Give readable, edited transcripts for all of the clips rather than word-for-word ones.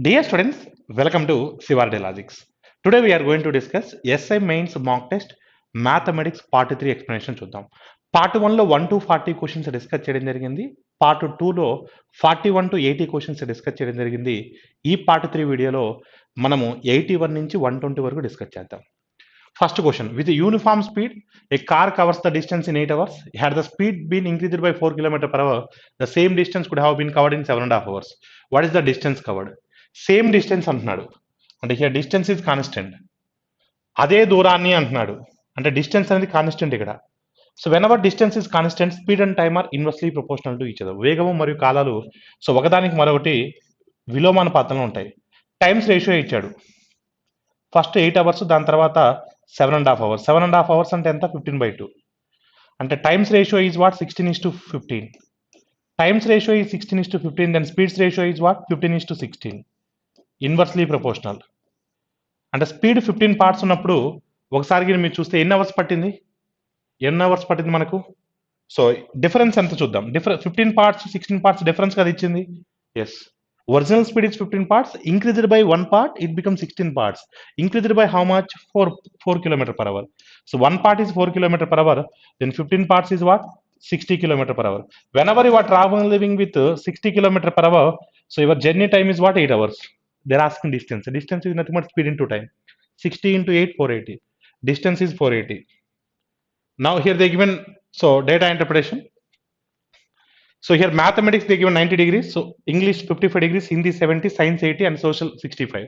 Dear students, welcome to Siva reddy Logics. Today we are going to discuss SI Mains Mock Test Mathematics Part 3 explanation చూద్దాం. Part 1 లో 1 to 40 questions discuss చేయడం జరిగింది. Part 2 లో 41 to 80 questions discuss చేయడం జరిగింది. ఈ Part 3 వీడియోలో మనము 81 నుంచి 120 వరకు డిస్కస్ చేద్దాం. First question, with a uniform speed, a car covers the distance in 8 hours. Had the speed been increased by 4 km per hour, the same distance could have been covered in 7.5 hours. What is the distance covered? Same distance అంటున్నాడు అంటే here distance is constant. అదే దూరాన్ని అంటున్నాడు అంటే distance అనేది constant ఇక్కడ. So whenever distance is constant, speed and time are inversely proportional to each other. వేగము మరియు కాలాలు సో ఒకదానికి మరొకటి విలోమానుపాతంలో ఉంటాయి. టైమ్స్ రేషియో ఇచ్చాడు. ఫస్ట్ 8 అవర్స్, దాని తర్వాత 7.5 అవర్స్. 7.5 అవర్స్ అంటే ఎంత? 15/2. అంటే times ratio is what? 16:15. Times ratio is 16:15, then speeds ratio is what? 15:16. Inversely proportional. అంటే స్పీడ్ 15 పార్ట్స్ ఉన్నప్పుడు ఒకసారి మీరు చూస్తే ఎన్ని అవర్స్ పట్టింది? మనకు? సో డిఫరెన్స్ ఎంత చూద్దాం. 15 పార్ట్స్ 16 పార్ట్స్ డిఫరెన్స్ కదా ఇచ్చింది. Yes, original speed is 15 parts, increased by 1 part, it becomes 16 parts. Increased by how much? 4 km per hour. So 1 part is 4 km per hour, then 15 parts is what? 60 km per hour. Whenever you are traveling with 60 km per hour, so your journey time is what? 8 hours. They're asking distance. Distance is nothing but speed into time. 60 into 8, 480. Distance is 480. Now here they given, so data interpretation. So here mathematics they given 90 degrees, so English 55 degrees, Hindi 70, Science 80 and Social 65.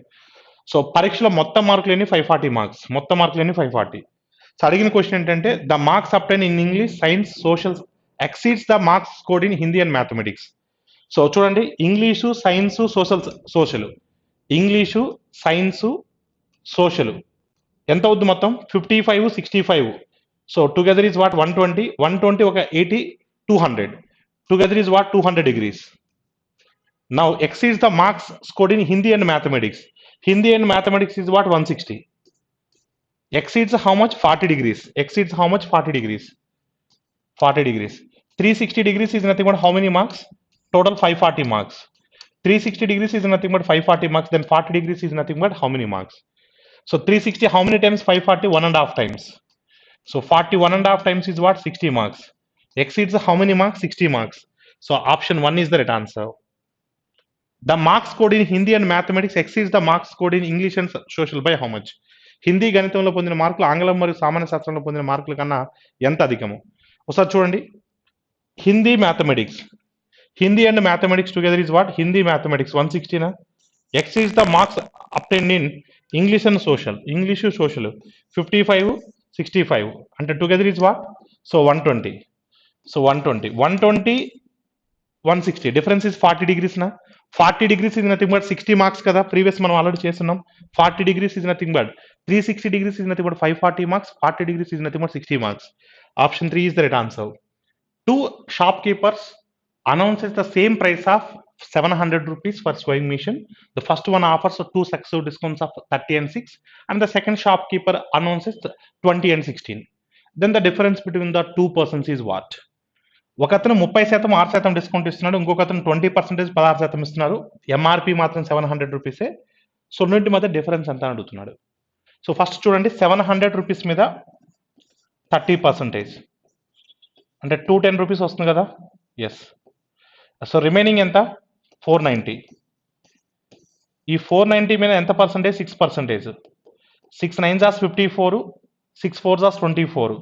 So పరీక్షలో మొత్తం మార్కులు ఎన్ని? 540 marks. మొత్తం మార్కులు ఎన్ని? 540. So అడిగిన question ఏంటంటే the marks obtain in English, science, social exceeds the marks scored in Hindi and mathematics. So చూడండి, English, science, social, English, science, social ఎంత అవుద్ది మొత్తం? 55, 65. So together is what? 120. 120 ఒక 80, 200. Together is what? 200 degrees. Now exceeds the marks scored in Hindi and mathematics. Hindi and mathematics is what? 160. Exceeds how much? 40 degrees. Exceeds how much? 40 degrees. 40 degrees. 360 degrees is nothing but how many marks? Total 540 marks. 360 degrees is nothing but 540 marks. Then 40 degrees is nothing but how many marks? So 360 how many times? 540, 1.5 times. So 40 1.5 times is what? 60 marks. Exceeds how many marks? 60 marks. So option 1 is the right answer. The marks scored in Hindi and mathematics exceeds the marks scored in English and social by how much? Hindi గణితంలో పొందిన మార్కులు ఆంగ్లం మరియు సామాన్య శాస్త్రంలో పొందిన మార్కుల కన్నా ఎంత అధికము? ఒకసారి చూడండి, Hindi mathematics, Hindi and mathematics together is what? Hindi mathematics 160 నా? Exceeds the marks obtained in English and social, English social 55, 65 అంటే together is what? So 120. So 120, 160. Difference is 40 degrees na. 40 degrees is nothing but 60 marks kada. Previous మనం already చేస్తున్నాం. 40 degrees is nothing but 360 degrees is nothing but 540 marks. 40 degrees is nothing but 60 marks. Option 3 is the right answer. Two shopkeepers announces the same price of 700 rupees for sewing machine. The first one offers 2 successive discounts of 30 and 6, and the second shopkeeper announces 20 and 16. Then the difference between the two persons is what? ఒక అతను 30% 6% discount ఇస్తున్నాడు, ఇంకొక అతను 20% 16% ఇస్తున్నారు. MRP మాత్రం 700 రూపీసే. So రెండింటి మధ్య డిఫరెన్స్ ఎంత అడుగుతున్నాడు. సో ఫస్ట్ చూడండి, 700 రూపీస్ మీద 30% అంటే 210 రూపీస్ వస్తుంది కదా. ఎస్. సో రిమైనింగ్ ఎంత? 490. ఈ 490 మీద ఎంత percentage? 6%. 6 9s are 54, 6 4s are 24.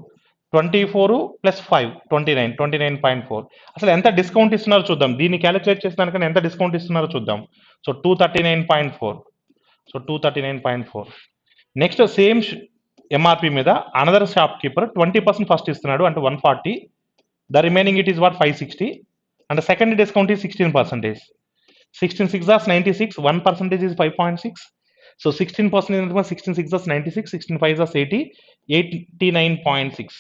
24 plus 5 29, 29.4. అసలు ఎంత డిస్కౌంట్ ఇస్తున్నారో చూద్దాం. దీన్ని క్యాలిక్యులేట్ చేసిన దానికన్నా ఎంత డిస్కౌంట్ ఇస్తున్నారో చూద్దాం. So 239.4. So 239.4. Next same MRP మీద అనదర్ షాప్ కీపర్ 20% ఫస్ట్ ఇస్తున్నాడు అంటే 140. The remaining it is what? 560. And second discount is 16%. 16 6 are 96, 1% is 5.6. So 16% 16 6 is 96, 16 5 is 80, 89.6.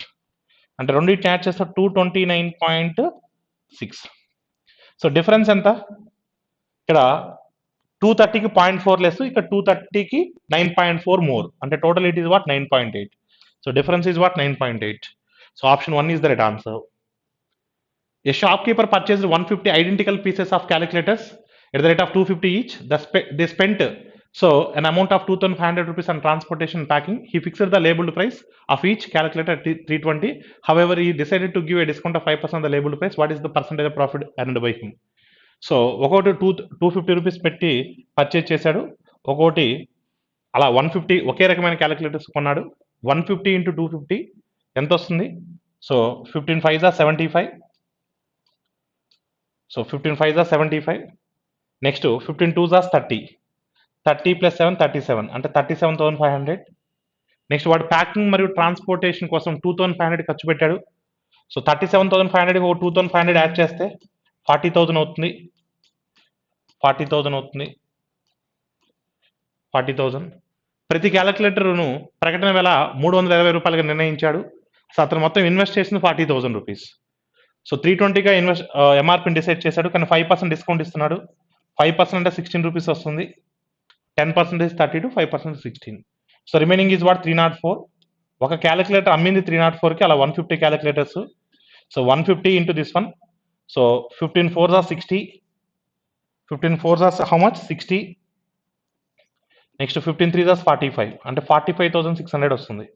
అంటే రెండింటిని యాడ్ చేస్తే 229.6. సో డిఫరెన్స్ ఎంత? ఇక్కడ 230కి 0.4 లెస్, ఇక్కడ 230కి 9.4 మోర్. అంటే total it is what? 9.8. So difference is what? 9.8. So option 1 is the right answer. A shopkeeper purchased 150 identical pieces of calculators at the rate of 250 each. They spent so an amount of 2,500 rupees on transportation and packing. He fixed the labeled price of each calculated at 320. However, he decided to give a discount of 5% on the labeled price. What is the percentage of profit earned by him? So ఒకటి 250 rupees పెట్టి purchase చేశాడు, ఒకటి అలా 150 ఒకే రకమైన calculators కొన్నాడు. 150 into 250 ఎంత వస్తుంది? So 15 5 75. So 15 5 75. Next 15 2 30. 30 plus 7 37 అంటే 37,500. నెక్స్ట్ వాడు ప్యాకింగ్ మరియు ట్రాన్స్పోర్టేషన్ కోసం 2,500 ఖర్చు పెట్టాడు. సో 37,500 ఒక 2,500 యాడ్ చేస్తే 40,000 అవుతుంది. 40,000 అవుతుంది. 40,000. ప్రతి క్యాలిక్యులేటర్ను ప్రకటన వేల 320 రూపాయలుగా నిర్ణయించాడు. సో అతను మొత్తం ఇన్వెస్ట్ చేసింది 40,000 రూపీస్. సో 320గా ఎంఆర్పిని డిసైడ్ చేశాడు, కానీ 5% డిస్కౌంట్ ఇస్తున్నాడు. 5% అంటే 16 రూపీస్ వస్తుంది. 10% 32, 5% 16. So remaining is what 304. ఒక క్యాలిక్యులేటర్ అమ్మింది 304కి, అలా 150 calculators. So 150 into this one. So 15 4s 60. 15 4s how much? 60. Next 15 3s 45 అంటే 45,600 వస్తుంది.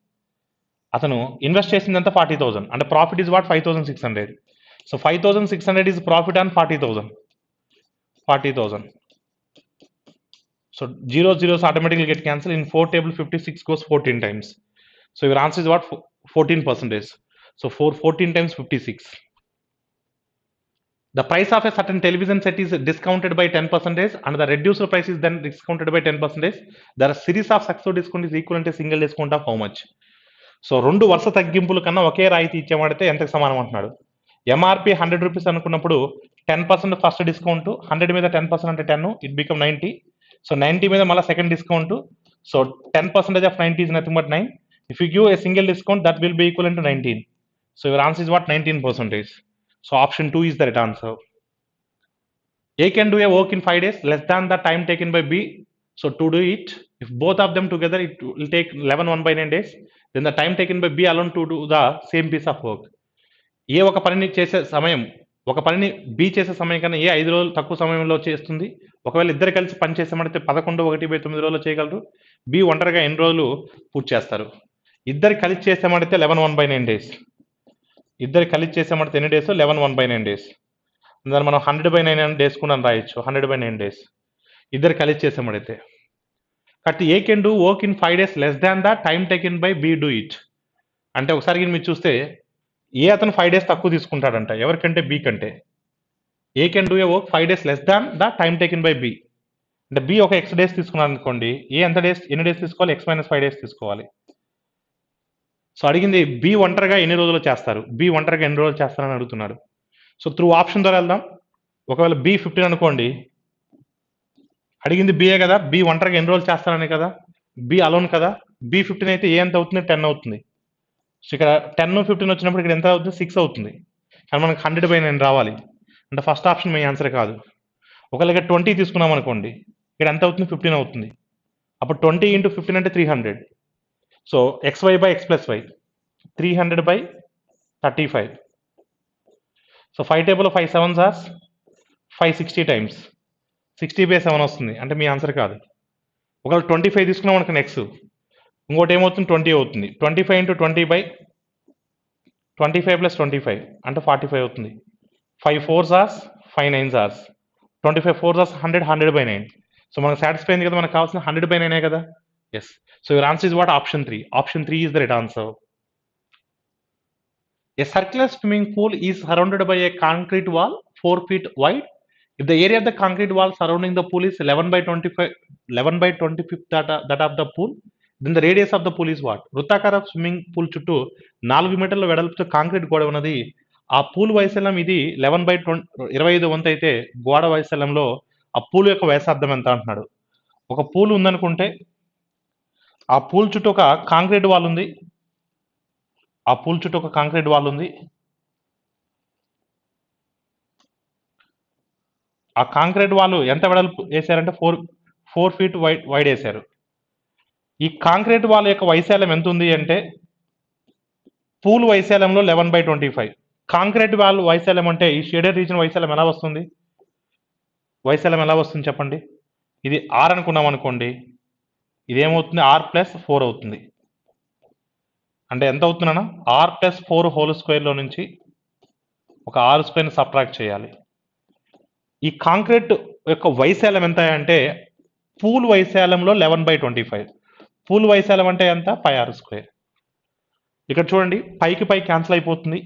అతను ఇన్వెస్ట్ చేసిందంతా 40,000 అంటే profit is what 5,600. So 5,600 is profit on 40,000. 40,000. So 0 zeros automatically get cancelled. In 4 table 56 goes 14 times. So your answer is what? 14%. So 14 times 56. The price of a certain television set is discounted by 10% and the reduced price is then discounted by 10%. There are series of successive discount is equivalent to single discount of how much? So 2 వరుస తగ్గింపుల కన్నా ఒకే రాయితీ ఇచ్చేవాడితే ఎంతకు సమానం అంటున్నాడు. MRP 100 rupees అనుకున్నప్పుడు 10% first discount, 100 మీద 10% అంటే 10, it become 90. So 90 మీద మళ్ళీ second discount. So 10% of 90 is nothing but 9. If you give a single discount, that will be equivalent to 19. So your answer is what? 19%. So option 2 is the right answer. A can do a work in 5 days less than the time taken by B. So to do it, if both of them together, it will take 11 1/9 days. Then the time taken by B alone to do the same piece of work. ఏ ఒక పనిని చేసే సమయం, ఒక పనిని B చేసే సమయం కన్నా ఏ 5 రోజులు తక్కువ సమయంలో చేస్తుంది. ఒకవేళ ఇద్దరు కలిసి పని చేసామంటే 11/1/9 రోజుల్లో చేయగలరు. బి ఒంటరిగా ఎన్ని రోజులు పూర్తి చేస్తారు? ఇద్దరు కలిసి చేసామంటే 11 1/9 days. ఇద్దరు కలిసి చేసామంటే ఎన్ని డేస్? 11 1/9 days. దాన్ని మనం 100/9 days కూడా రాయొచ్చు. 100/9 days ఇద్దరు కలిసి చేసామంటే. కాబట్టి ఏ can do work in 5 days less than the time taken by be do it. అంటే ఒకసారి మీరు చూస్తే ఏ అతను 5 days తక్కువ తీసుకుంటాడంట ఎవరికంటే? బి కంటే. A can do a work 5 days less than the time taken by B. అంటే బి ఒక ఎక్స్ డేస్ తీసుకున్నాడు అనుకోండి, ఏ ఎంత డేస్ ఎన్ని డేస్ తీసుకోవాలి? ఎక్స్ మైనస్ 5 days తీసుకోవాలి. సో అడిగింది బి ఒంటరిగా ఎన్ని రోజులు చేస్తారు, బి ఒంటరిగా ఎన్ని రోజులు చేస్తారని అడుగుతున్నాడు. సో త్రూ ఆప్షన్ ద్వారా వెళ్దాం. ఒకవేళ బి 15 అనుకోండి, అడిగింది బిఏ కదా, బి ఒంటరిగా ఎన్ని రోజులు చేస్తారని కదా, బి అలోన్ కదా. బి 15 అయితే ఏ ఎంత అవుతుంది? 10 అవుతుంది. సో ఇక్కడ 10 15 వచ్చినప్పుడు ఇక్కడ ఎంత అవుతుంది? 6 అవుతుంది. కానీ మనకు 100/9 రావాలి అంటే ఫస్ట్ ఆప్షన్ మీ ఆన్సర్ కాదు. ఒకవేళ ఇక్కడ 20 తీసుకున్నాం అనుకోండి, ఇక్కడ ఎంత అవుతుంది? 15 అవుతుంది. అప్పుడు 20 × 15 అంటే 300. So xy by x plus y 300/35. So 5 table 5 7s 560 times 60/7 వస్తుంది అంటే మీ ఆన్సర్ కాదు. ఒకవేళ 25 తీసుకున్నాం అనుకో నెక్స్ట్, ఇంకోటి ఏమవుతుంది? 20 అవుతుంది. 25 × 20/25 + 25 అంటే 45 అవుతుంది. 5 4s 5 9s 25 4s 100 100/9. సో మనకు సాటిస్ఫై అయింది కదా, మనకు కావాల్సిన 100/9 కదా. Yes. So your answer is what? Option 3. Option 3 is the right answer. A circular swimming pool is surrounded by a concrete wall 4 feet wide. If the area of the concrete wall surrounding the pool is 11/25 that of the pool, then the radius of the pool is what? వృత్తాకార swimming pool చుట్టూ 4 మీటర్ల వెడల్పుతో concrete గోడ ఉన్నది. ఆ pool వైశాల్యం ఇది 11/25 వంతు అయితే గోడ వైశాల్యంలో ఆ పూల్ యొక్క వ్యాసార్థం ఎంత అంటున్నాడు. ఒక పూల్ ఉందనుకుంటే ఆ పూల్ చుట్టూ ఒక కాంక్రీట్ వాల్ ఉంది. ఆ పూల్ చుట్టూ ఒక కాంక్రీట్ వాల్ ఉంది. ఆ కాంక్రీట్ వాల్ ఎంత వెడల్పు వేశారంటే 4 feet వైడ్ వేశారు. ఈ కాంక్రీట్ వాల్ యొక్క వైశాల్యం ఎంత ఉంది అంటే పూల్ వైశాల్యంలో 11/25. కాంక్రీట్ వాల్ వైశాల్యం అంటే ఈ షేడెడ్ రీజన్ వైశాల్యం ఎలా వస్తుంది? వైశాల్యం ఎలా వస్తుంది చెప్పండి. ఇది ఆర్ అనుకున్నాం అనుకోండి, ఇదేమవుతుంది ఆర్ ప్లస్ 4 అవుతుంది. అంటే ఎంత అవుతుందన్న ఆర్ ప్లస్ 4 హోల్ స్క్వేర్లో నుంచి ఒక ఆర్ స్క్వేర్ని సబ్ట్రాక్ట్ చేయాలి. ఈ కాంక్రీట్ యొక్క వైశాల్యం ఎంత అంటే పూల్ వైశాల్యంలో 11/25. పూల్ వైశాల్యం అంటే ఎంత పై ఆర్ స్క్వేర్. ఇక్కడ చూడండి పైకి పై క్యాన్సిల్ అయిపోతుంది,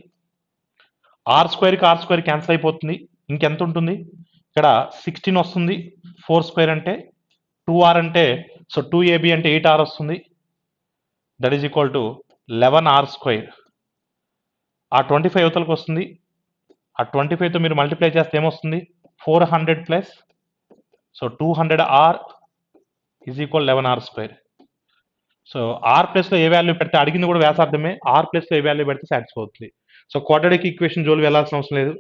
ఆర్ స్క్వేర్కి ఆర్ స్క్వేర్ క్యాన్సిల్ అయిపోతుంది. ఇంకెంత ఉంటుంది ఇక్కడ 16 వస్తుంది. 4 స్క్వేర్ అంటే 2r అంటే సో 2ab అంటే 8r వస్తుంది. That is equal to 11r square. ఆ 25 యువతలకు వస్తుంది. ఆ 25తో మీరు మల్టిప్లై చేస్తే ఏమొస్తుంది 400 plus so 200r is equal 11r square. So r ప్లస్లో ఏ వాల్యూ పెడితే అడిగింది కూడా వ్యాసార్థమే, ఆర్ ప్లస్లో ఏ వాల్యూ పెడితే సాటిస్ఫై అవుతుంది. సో క్వాడ్రాటిక్ ఈక్వేషన్ జోలు వెళ్ళాల్సిన అవసరం లేదు.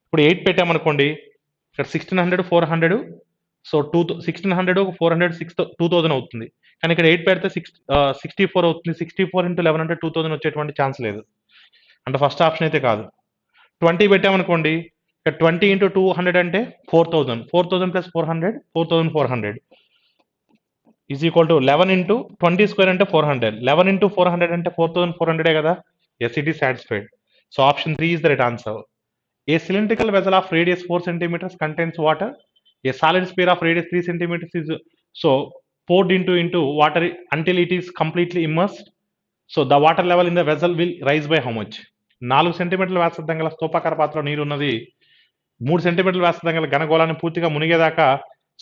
ఇప్పుడు 8 పెట్టామనుకోండి, ఇక్కడ 1600 400 సో 1600 400 2000 అవుతుంది. కానీ ఇక్కడ 8 పెడితే 64 అవుతుంది. 64 ఇంటూ 1100 2000 వచ్చేటువంటి ఛాన్స్ లేదు. అంటే ఫస్ట్ ఆప్షన్ అయితే కాదు. 20 పెట్టామనుకోండి, ఇక్కడ 20 ఇంటూ 200 అంటే 4000. 4000 plus 400 4400 is equal to 11 into 20 square అంటే 400. 11 ఇంటూ 400 అంటే 4400 కదా. Yes, it is satisfied. So option 3 is the right answer. A cylindrical vessel of radius 4 centimeters contains water. A solid sphere of radius 3 centimeters is so poured into water until it is completely immersed. So the water level in the vessel will rise by how much? 4 సెంటీమీటర్ల వ్యాసార్థం గల స్తూపాకార పాత్రలో నీరు ఉన్నది. 3 సెంటీమీటర్ల వ్యాసార్థం గల ఘనగోళాన్ని పూర్తిగా మునిగేదాకా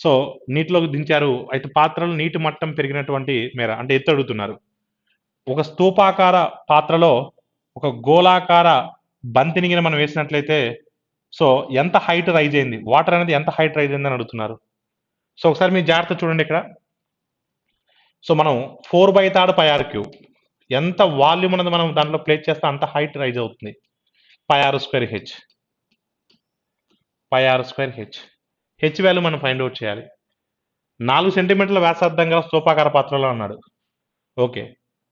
సో నీటిలోకి దించారు. అయితే పాత్రలో నీటి మట్టం పెరిగినటువంటి మేర అంటే ఎత్తు అడుగుతున్నారు. ఒక స్తూపాకార పాత్రలో ఒక గోళాకార బంతిని గిన మనం వేసినట్లయితే సో ఎంత హైట్ రైజ్ అయింది, వాటర్ అనేది ఎంత హైట్ రైజ్ అయింది అని అడుగుతున్నారు. సో ఒకసారి మీరు జాగ్రత్త చూడండి ఇక్కడ. సో మనం 4/3 పై ఆర్ క్యూబ్ ఎంత వాల్యూమ్ అనేది మనం దాంట్లో ప్లేస్ చేస్తే అంత హైట్ రైజ్ అవుతుంది. Pi r square h, pi r square h. H value మనం ఫైండ్ అవుట్ చేయాలి. 4 సెంటీమీటర్ల వ్యాసార్థం గల స్తూపాకార పాత్రలో అన్నాడు. ఓకే,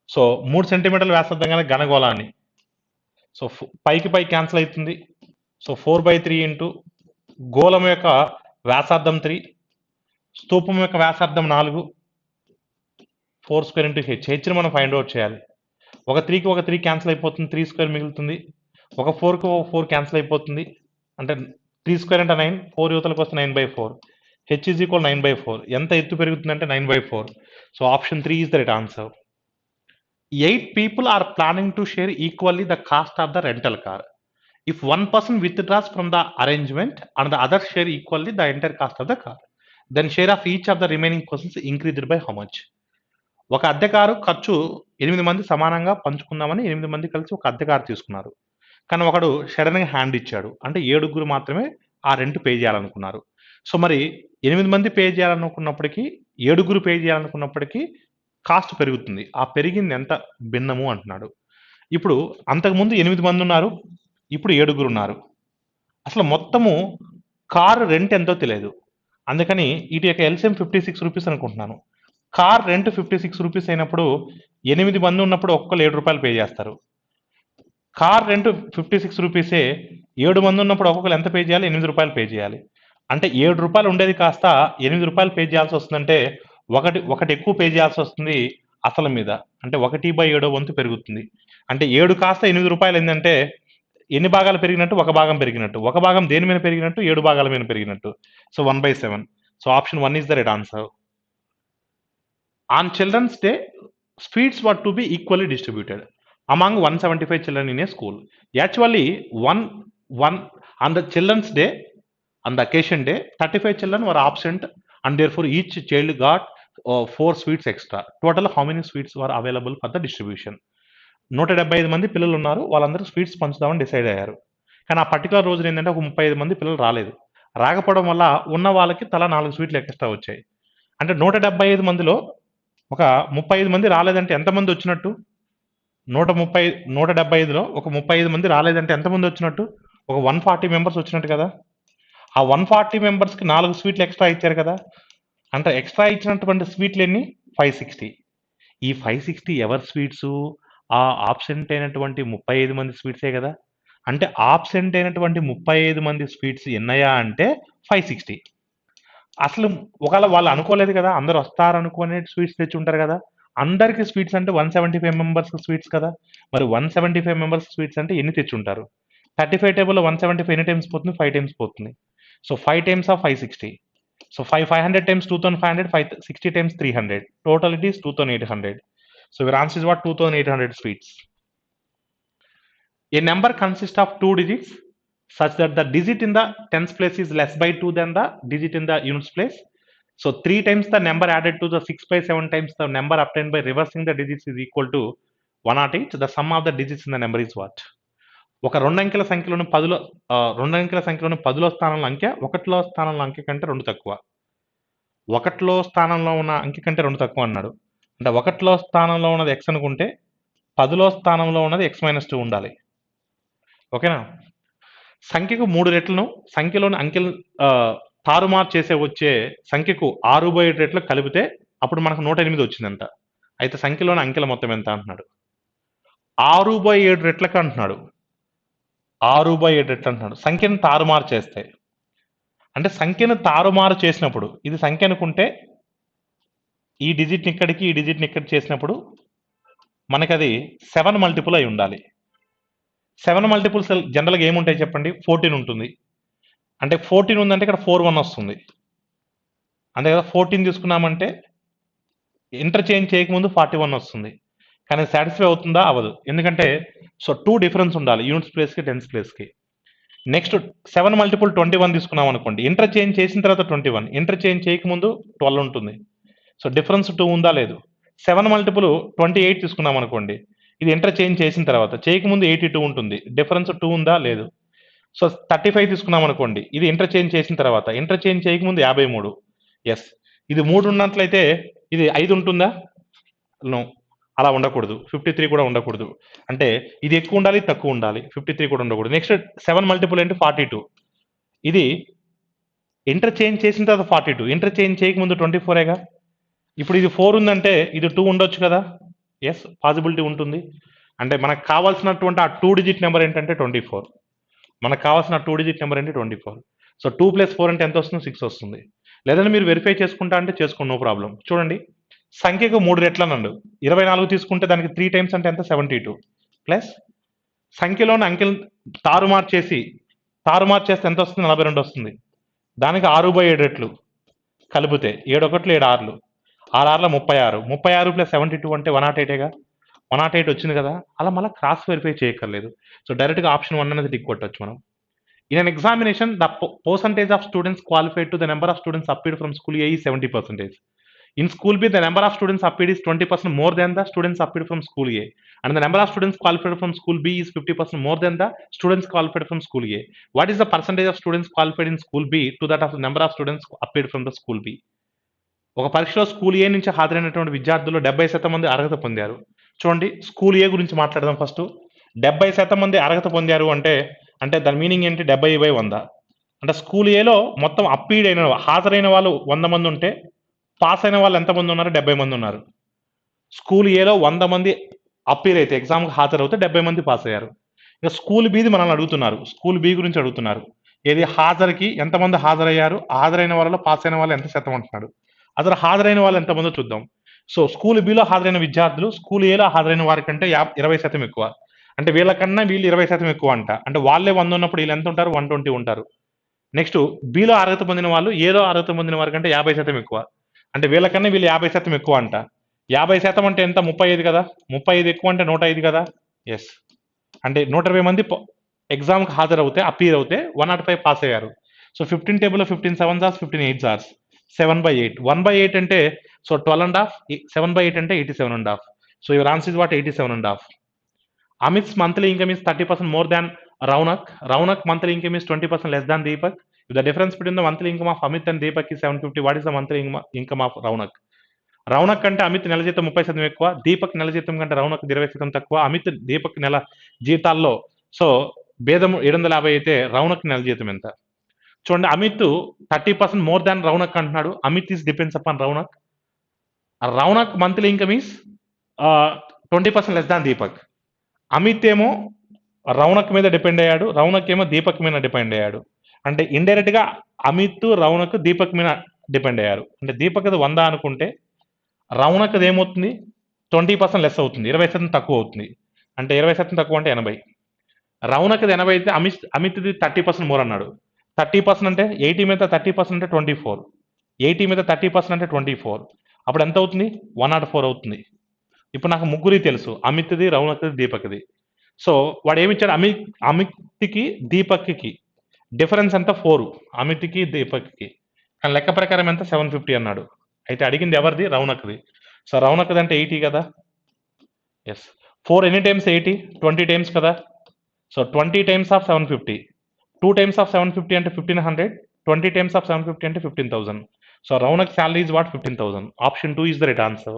సో 3 సెంటీమీటర్ల వ్యాసార్థం గల ఘనగోళాన్ని సో పైకి పై క్యాన్సిల్ అవుతుంది. సో 4/3 ఇంటూ గోళం యొక్క వ్యాసార్థం 3, స్తూపం యొక్క వ్యాసార్థం 4, 4 స్క్వేర్ ఇంటూ హెచ్. హెచ్ని మనం ఫైండ్ అవుట్ చేయాలి. ఒక 3కి ఒక 3 క్యాన్సిల్ అయిపోతుంది, 3 స్క్వేర్ మిగులుతుంది. ఒక 4కి ఒక 4 క్యాన్సిల్ అయిపోతుంది, అంటే 3 స్క్వేర్ అంటే 9, 4 యువతలకు వస్తే 9/4. H is equal 9/4. ఎంత ఎత్తు పెరుగుతుందంటే 9/4. So option 3 is the right answer. 8 people are planning to share equally the cost of the rental car. If one person withdraws from the arrangement and the other share equally the entire cost of the car, then share of each of the remaining persons increased by how much? ఒక అద్దె car ఖర్చు 8 మంది సమానంగా పంచుకుందామని 8 మంది కలిసి ఒక అద్దె car తీసుకున్నారు. కానీ ఒకడు సడన్గా హ్యాండ్ ఇచ్చాడు, అంటే 7గురు మాత్రమే ఆ రెంట్ పే చేయాలనుకున్నారు. సో మరి 8 మంది పే చేయాలనుకున్నప్పటికీ 7గురు పే చేయాలనుకున్నప్పటికీ కాస్ట్ పెరుగుతుంది. ఆ పెరిగింది ఎంత భిన్నము అంటున్నాడు. ఇప్పుడు అంతకుముందు 8 మంది ఉన్నారు, ఇప్పుడు 7గురు ఉన్నారు. అసలు మొత్తము కారు రెంట్ ఎంతో తెలియదు. అందుకని వీటి యొక్క ఎల్సిఎం 56 రూపీస్ అనుకుంటున్నాను. కార్ రెంట్ 56 రూపీస్ అయినప్పుడు 8 మంది ఉన్నప్పుడు ఒక్కొక్కరు 7 రూపాయలు పే చేస్తారు. కార్ రెంట్ 56 రూపీసే, 7 మంది ఉన్నప్పుడు ఒక్కొక్కరు ఎంత పే చేయాలి? 8 రూపాయలు పే చేయాలి. అంటే 7 రూపాయలు ఉండేది కాస్త 8 రూపాయలు పే చేయాల్సి వస్తుందంటే ఒకటి ఎక్కువ పే చేయాల్సి వస్తుంది అసలు మీద. అంటే 1/7 వంతు పెరుగుతుంది. అంటే 7 కాస్త 8 రూపాయలు ఏంటంటే ఎన్ని భాగాలు పెరిగినట్టు? ఒక భాగం పెరిగినట్టు. ఒక భాగం దేని మీద పెరిగినట్టు? 7 భాగాల మీద పెరిగినట్టు. So 1/7. So option 1 is the right answer. On Children's Day, sweets were to be equally distributed among 175 children in a school. Actually, on the Children's Day, on the occasion day, 35 children were absent, and therefore each child got 4 sweets extra. Total, how many sweets were available for the distribution? 175 మంది పిల్లలు ఉన్నారు, వాళ్ళందరూ sweets పంచుదామని decide అయ్యారు. కానీ ఆ particular రోజున ఏంటంటే ఒక 35 మంది పిల్లలు రాలేదు. రాకపోవడం వల్ల ఉన్న వాళ్ళకి తలా 4 స్వీట్లు ఎక్స్ట్రా వచ్చాయి. అంటే 175 మందిలో ఒక 35 మంది రాలేదంటే ఎంతమంది వచ్చినట్టు? 175లో ఒక 35 మంది రాలేదంటే ఎంతమంది వచ్చినట్టు? ఒక 140 మెంబర్స్ వచ్చినట్టు కదా. ఆ 140 మెంబర్స్కి 4 స్వీట్లు ఎక్స్ట్రా ఇచ్చారు కదా. అంటే ఎక్స్ట్రా ఇచ్చినటువంటి స్వీట్లు ఎన్ని? 560. ఈ 560 ఎవరి స్వీట్స్? ఆ ఆబ్సెంట్ అయినటువంటి 35 మంది స్వీట్సే కదా. అంటే ఆబ్సెంట్ అయినటువంటి 35 మంది స్వీట్స్ ఎన్నయ్యా అంటే 560. అసలు ఒకవేళ వాళ్ళు అనుకోలేదు కదా, అందరూ వస్తారనుకునే స్వీట్స్ తెచ్చి ఉంటారు కదా. అందరికి స్వీట్స్ అంటే 175 మెంబర్స్ స్వీట్స్ కదా. మరి 175 మెంబర్స్ స్వీట్స్ అంటే ఎన్ని తెచ్చి ఉంటారు? 35 టేబుల్లో 175 ఎన్ని టైమ్స్ పోతుంది? 5 టైమ్స్ పోతుంది. So 5 times of 560. So 500 times 2500, 560 times 300. Total it is 2800. So your answer is what? 2800 sweets. A number consists of two digits such that the digit in the tens place is less by 2 than the digit in the units place. So 3 times the number added to the 6 by 7 times the number obtained by reversing the digits is equal to 108. The sum of the digits in the number is what? ఒక రెండంకెల సంఖ్యలోని 10లో రెండంకెల సంఖ్యలోని 10లో స్థానంలో అంకె 1లో స్థానంలో అంకె కంటే 2 తక్కువ. 1లో స్థానంలో ఉన్న అంకె కంటే 2 తక్కువ అన్నాడు. అంటే 1లో స్థానంలో ఉన్నది x అనుకుంటే 10లో స్థానంలో ఉన్నది x-2 ఉండాలి. ఓకేనా? సంఖ్యకు 3 రెట్లను సంఖ్యలోని అంకెలు తారుమారు చేసే వచ్చే సంఖ్యకు 6/7 రెట్లు కలిపితే అప్పుడు మనకు 108 వచ్చిందంట. అయితే సంఖ్యలోని అంకెల మొత్తం ఎంత అంటున్నాడు? 6/7 రెట్లకు అంటున్నాడు. 6/7 రెట్లు అంటున్నాడు. సంఖ్యను తారుమారు చేస్తే, అంటే సంఖ్యను తారుమారు చేసినప్పుడు ఇది సంఖ్య అనుకుంటే ఈ డిజిట్ని ఇక్కడికి ఈ డిజిట్ని ఇక్కడ చేసినప్పుడు మనకది 7 మల్టిపుల్ అయి ఉండాలి. 7 మల్టిపుల్స్ జనరల్గా ఏముంటాయి చెప్పండి? 14 ఉంటుంది. అంటే 14 ఉందంటే ఇక్కడ 41 వస్తుంది. అంతే కదా. 14 తీసుకున్నామంటే ఇంటర్చేంజ్ చేయకముందు 41 వస్తుంది. కానీ సాటిస్ఫై అవుతుందా? అవ్వదు. ఎందుకంటే సో 2 డిఫరెన్స్ ఉండాలి యూనిట్స్ ప్లేస్కి టెన్స్ ప్లేస్కి. నెక్స్ట్ 7 మల్టిపుల్ 21 తీసుకున్నాం అనుకోండి, ఇంటర్చేంజ్ చేసిన తర్వాత 21, ఇంటర్చేంజ్ చేయకముందు 12 ఉంటుంది. సో డిఫరెన్స్ 2 ఉందా? లేదు. 7 మల్టిపుల్ 28 తీసుకున్నాం అనుకోండి, ఇది ఇంటర్చేంజ్ చేసిన తర్వాత, చేయకముందు 82 ఉంటుంది. డిఫరెన్స్ 2 ఉందా? లేదు. సో 35 తీసుకున్నాం అనుకోండి, ఇది ఇంటర్చేంజ్ చేసిన తర్వాత, ఇంటర్చేంజ్ చేయకముందు 53. ఎస్. ఇది 3 ఉన్నట్లయితే ఇది 5 ఉంటుందా? నో. అలా ఉండకూడదు. 53 కూడా ఉండకూడదు. అంటే ఇది ఎక్కువ ఉండాలి, తక్కువ ఉండాలి. 53 కూడా ఉండకూడదు. నెక్స్ట్ 7 మల్టిపుల్ ఏంటి? 42. ఇది ఇంటర్చేంజ్ చేసిన తర్వాత 42, ఇంటర్చేంజ్ చేయకముందు 24ఏగా. ఇప్పుడు ఇది 4 ఉందంటే ఇది 2 ఉండొచ్చు కదా. ఎస్, పాసిబిలిటీ ఉంటుంది. అంటే మనకు కావాల్సినటువంటి ఆ 2 డిజిట్ నెంబర్ ఏంటంటే 24. మనకు కావాల్సిన 2 డిజిట్ నెంబర్ ఏంటి? 24. సో 2 + 4 అంటే ఎంత వస్తుంది? 6 వస్తుంది. లేదంటే మీరు వెరిఫై చేసుకుంటా అంటే చేసుకోండి, నో ప్రాబ్లం. చూడండి, సంఖ్యకు 3 రెట్లు అన్నాడు. 24 తీసుకుంటే దానికి 3 టైమ్స్ అంటే ఎంత? 72. ప్లస్ సంఖ్యలోని అంకెలు తారుమారు చేస్తే ఎంత వస్తుంది? 42 వస్తుంది. దానికి 6/7 రెట్లు కలిపితే 7 1 7 6, 6 36, 36 + 72 అంటే 108గా. 108 వచ్చింది కదా. అలా మళ్ళీ క్రాస్ వెరిఫై చేయక్కర్లేదు. సో డైరెక్ట్గా ఆప్షన్ 1 అనేది టిక్ కొట్టచ్చు మనం. In an examination, the percentage of students qualified to the number of students appeared from school A is 70%. In school B, the number of students appeared is 20% more than the students appeared from school A. And the number of students qualified from school B is 50% more than the students qualified from school A. What is the percentage of students qualified in school B to that of the number of students appeared from the school B? ఒక పరీక్షలో school ఏ నుంచి హాజరైనటువంటి విద్యార్థులు 70% మంది అర్హత పొందారు. చూడండి, school ఏ గురించి మాట్లాడదాం ఫస్ట్. 70% మంది అర్హత పొందారు అంటే అంటే దాని మీనింగ్ ఏంటి? 70/100. అంటే స్కూల్ ఏలో మొత్తం అప్పీడ్ అయిన హాజరైన వాళ్ళు 100 మంది ఉంటే పాస్ అయిన వాళ్ళు ఎంతమంది ఉన్నారు? 70 మంది ఉన్నారు. స్కూల్ ఏలో 100 మంది అప్పీర్ అయితే, ఎగ్జామ్కి హాజరవుతే 70 మంది పాస్ అయ్యారు. ఇక స్కూల్ బీది మనల్ని అడుగుతున్నారు, స్కూల్ బి గురించి అడుగుతున్నారు. ఏది హాజరుకి ఎంతమంది హాజరయ్యారు, హాజరైన వాళ్ళలో పాస్ అయిన వాళ్ళు ఎంత శాతం అంటున్నాడు. అసలు హాజరైన వాళ్ళు ఎంతమందో చూద్దాం. సో స్కూల్ బిలో హాజరైన విద్యార్థులు స్కూల్ ఏలో హాజరైన వారి కంటే 20% ఎక్కువ. అంటే వీళ్ళకన్నా వీళ్ళు 20% ఎక్కువ అంట. అంటే వాళ్ళే 100 ఉన్నప్పుడు వీళ్ళు ఎంత ఉంటారు? 120 ఉంటారు. నెక్స్ట్ బిలో అర్హత పొందిన వాళ్ళు ఏదో అర్హత పొందిన వారి కంటే 50% ఎక్కువ. అంటే వీళ్ళకన్నా వీళ్ళు 50% ఎక్కువ అంట. 50% అంటే ఎంత? 35 కదా. 35 ఎక్కువ అంటే 105 కదా. ఎస్. అంటే 120 మంది ఎగ్జామ్కి హాజరవుతే, అపీర్ అవుతే 105 పాస్ అయ్యారు. సో 15 టేబుల్లో 15 7s 15 8s 7/8. 1/8 అంటే సో 12.5. 7/8 అంటే 87.5. So your answer is what? 87.5. Amit's monthly income is 30% more than Raunak. Raunak monthly income is 20% less than Deepak. If the difference between the monthly income of Amit and Deepak is 750, what is the monthly income of Raunak? Raunak కంటే అమిత్ నెల జీతం 30% ఎక్కువ, దీపక్ నెల జీతం కంటే రౌనక్ 20% తక్కువ. అమిత్ దీపక్ నెల జీతాల్లో సో భేదం 750 అయితే రౌనక్ నెల జీతం ఎంత? చూడండి, అమిత్ 30% మోర్ దాన్ రౌనక్ అంటున్నాడు. Amit is depends upon Raunak. Raunak monthly income is 20% less than Deepak. Amit ఏమో రౌనక్ మీద డిపెండ్ అయ్యాడు, రౌనక్ ఏమో దీపక్ మీద డిపెండ్ అయ్యాడు. అంటే ఇండైరెక్ట్ గా అమిత్, రౌనక్, దీపక్ మీద డిపెండ్ అయ్యారు. అంటే దీపక్ది 100 అనుకుంటే రౌనక్ది ఏమవుతుంది 20% లెస్ అవుతుంది, 20% తక్కువ అవుతుంది. అంటే 20% తక్కువ అంటే 80. రౌనక్ది 80 అయితే అమిత్ది 30% మోర్ అన్నాడు. 30% అంటే 80 మీద 30% అంటే 24. 80 మీద 30% అంటే 24. అప్పుడు ఎంత అవుతుంది 104 అవుతుంది. ఇప్పుడు నాకు ముగ్గురి తెలుసు, అమిత్ది, రౌనక్ది, దీపక్ది. సో వాడు ఏమిచ్చాడు, అమిత్కి దీపక్కి డిఫరెన్స్ ఎంత 4, అమిత్కి దీపక్కి. కానీ లెక్క ప్రకారం ఎంత 750 అన్నాడు. అయితే అడిగింది ఎవరిది, రౌనక్ది. సో రౌనక్ది అంటే 80 కదా. ఎస్, 4 ఎన్ని టైమ్స్ 80, 20 టైమ్స్ కదా. So 20 times of 750, 2 times of 750 అంటే 1500, 20 టైమ్స్ ఆఫ్ 750 అంటే 15,000. So Raunak salary is what, 15,000. Option 2 is the right answer.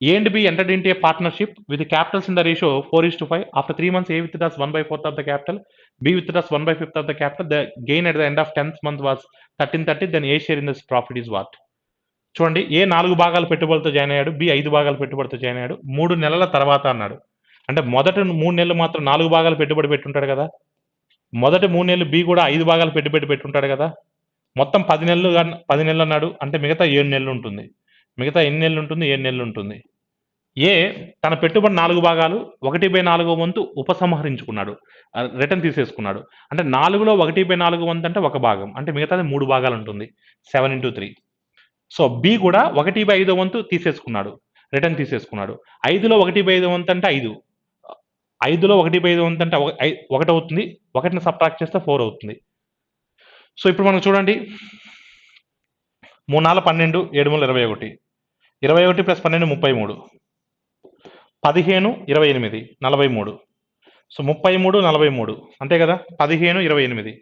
A and B entered into a partnership with the capitals in the ratio 4:5. After 3 months, A withdraws 1/4 of the capital, B withdraws 1/5 of the capital. The gain at the end of 10th month was 1330. Then A share in this profit is what? చూడండి, ఏ 4 భాగాలు పెట్టుబడితో join అయ్యాడు, B 5 భాగాలు పెట్టుబడితో join అయ్యాడు. 3 నెలల తర్వాత అన్నాడు. అంటే మొదటి 3 నెలలు మాత్రం 4 భాగాలు పెట్టుబడి పెట్టుంటాడు కదా. మొదటి 3 నెలలు బి కూడా 5 భాగాలు పెట్టుబడి పెట్టుంటాడు కదా. మొత్తం 10 నెలలు 10 నెలలు అన్నాడు. అంటే మిగతా 7 నెలలు ఉంటుంది. మిగతా ఎన్ని నెలలు ఉంటుంది, 7 నెలలు ఉంటుంది. ఏ తన పెట్టుబడి 4 భాగాలు 1/4 వంతు ఉపసంహరించుకున్నాడు, రిటర్న్ తీసేసుకున్నాడు. అంటే 4లో 1/4 వంతు అంటే 1 భాగం, అంటే మిగతాది 3 భాగాలు ఉంటుంది, 7 into 3. సో బి కూడా 1/5 వంతు తీసేసుకున్నాడు, రిటర్న్ తీసేసుకున్నాడు. 5లో 1/5 వంతు అంటే 5, 5లో 1/5 వంతు అంటే 1 అవుతుంది, 1ని సబ్ట్రాక్ట్ చేస్తే 4 అవుతుంది. సో ఇప్పుడు మనం చూడండి, 3 4 12, 7 3 21, 21 + 12 33, 15 28 43. సో 33 43 అంతే కదా. 15 28.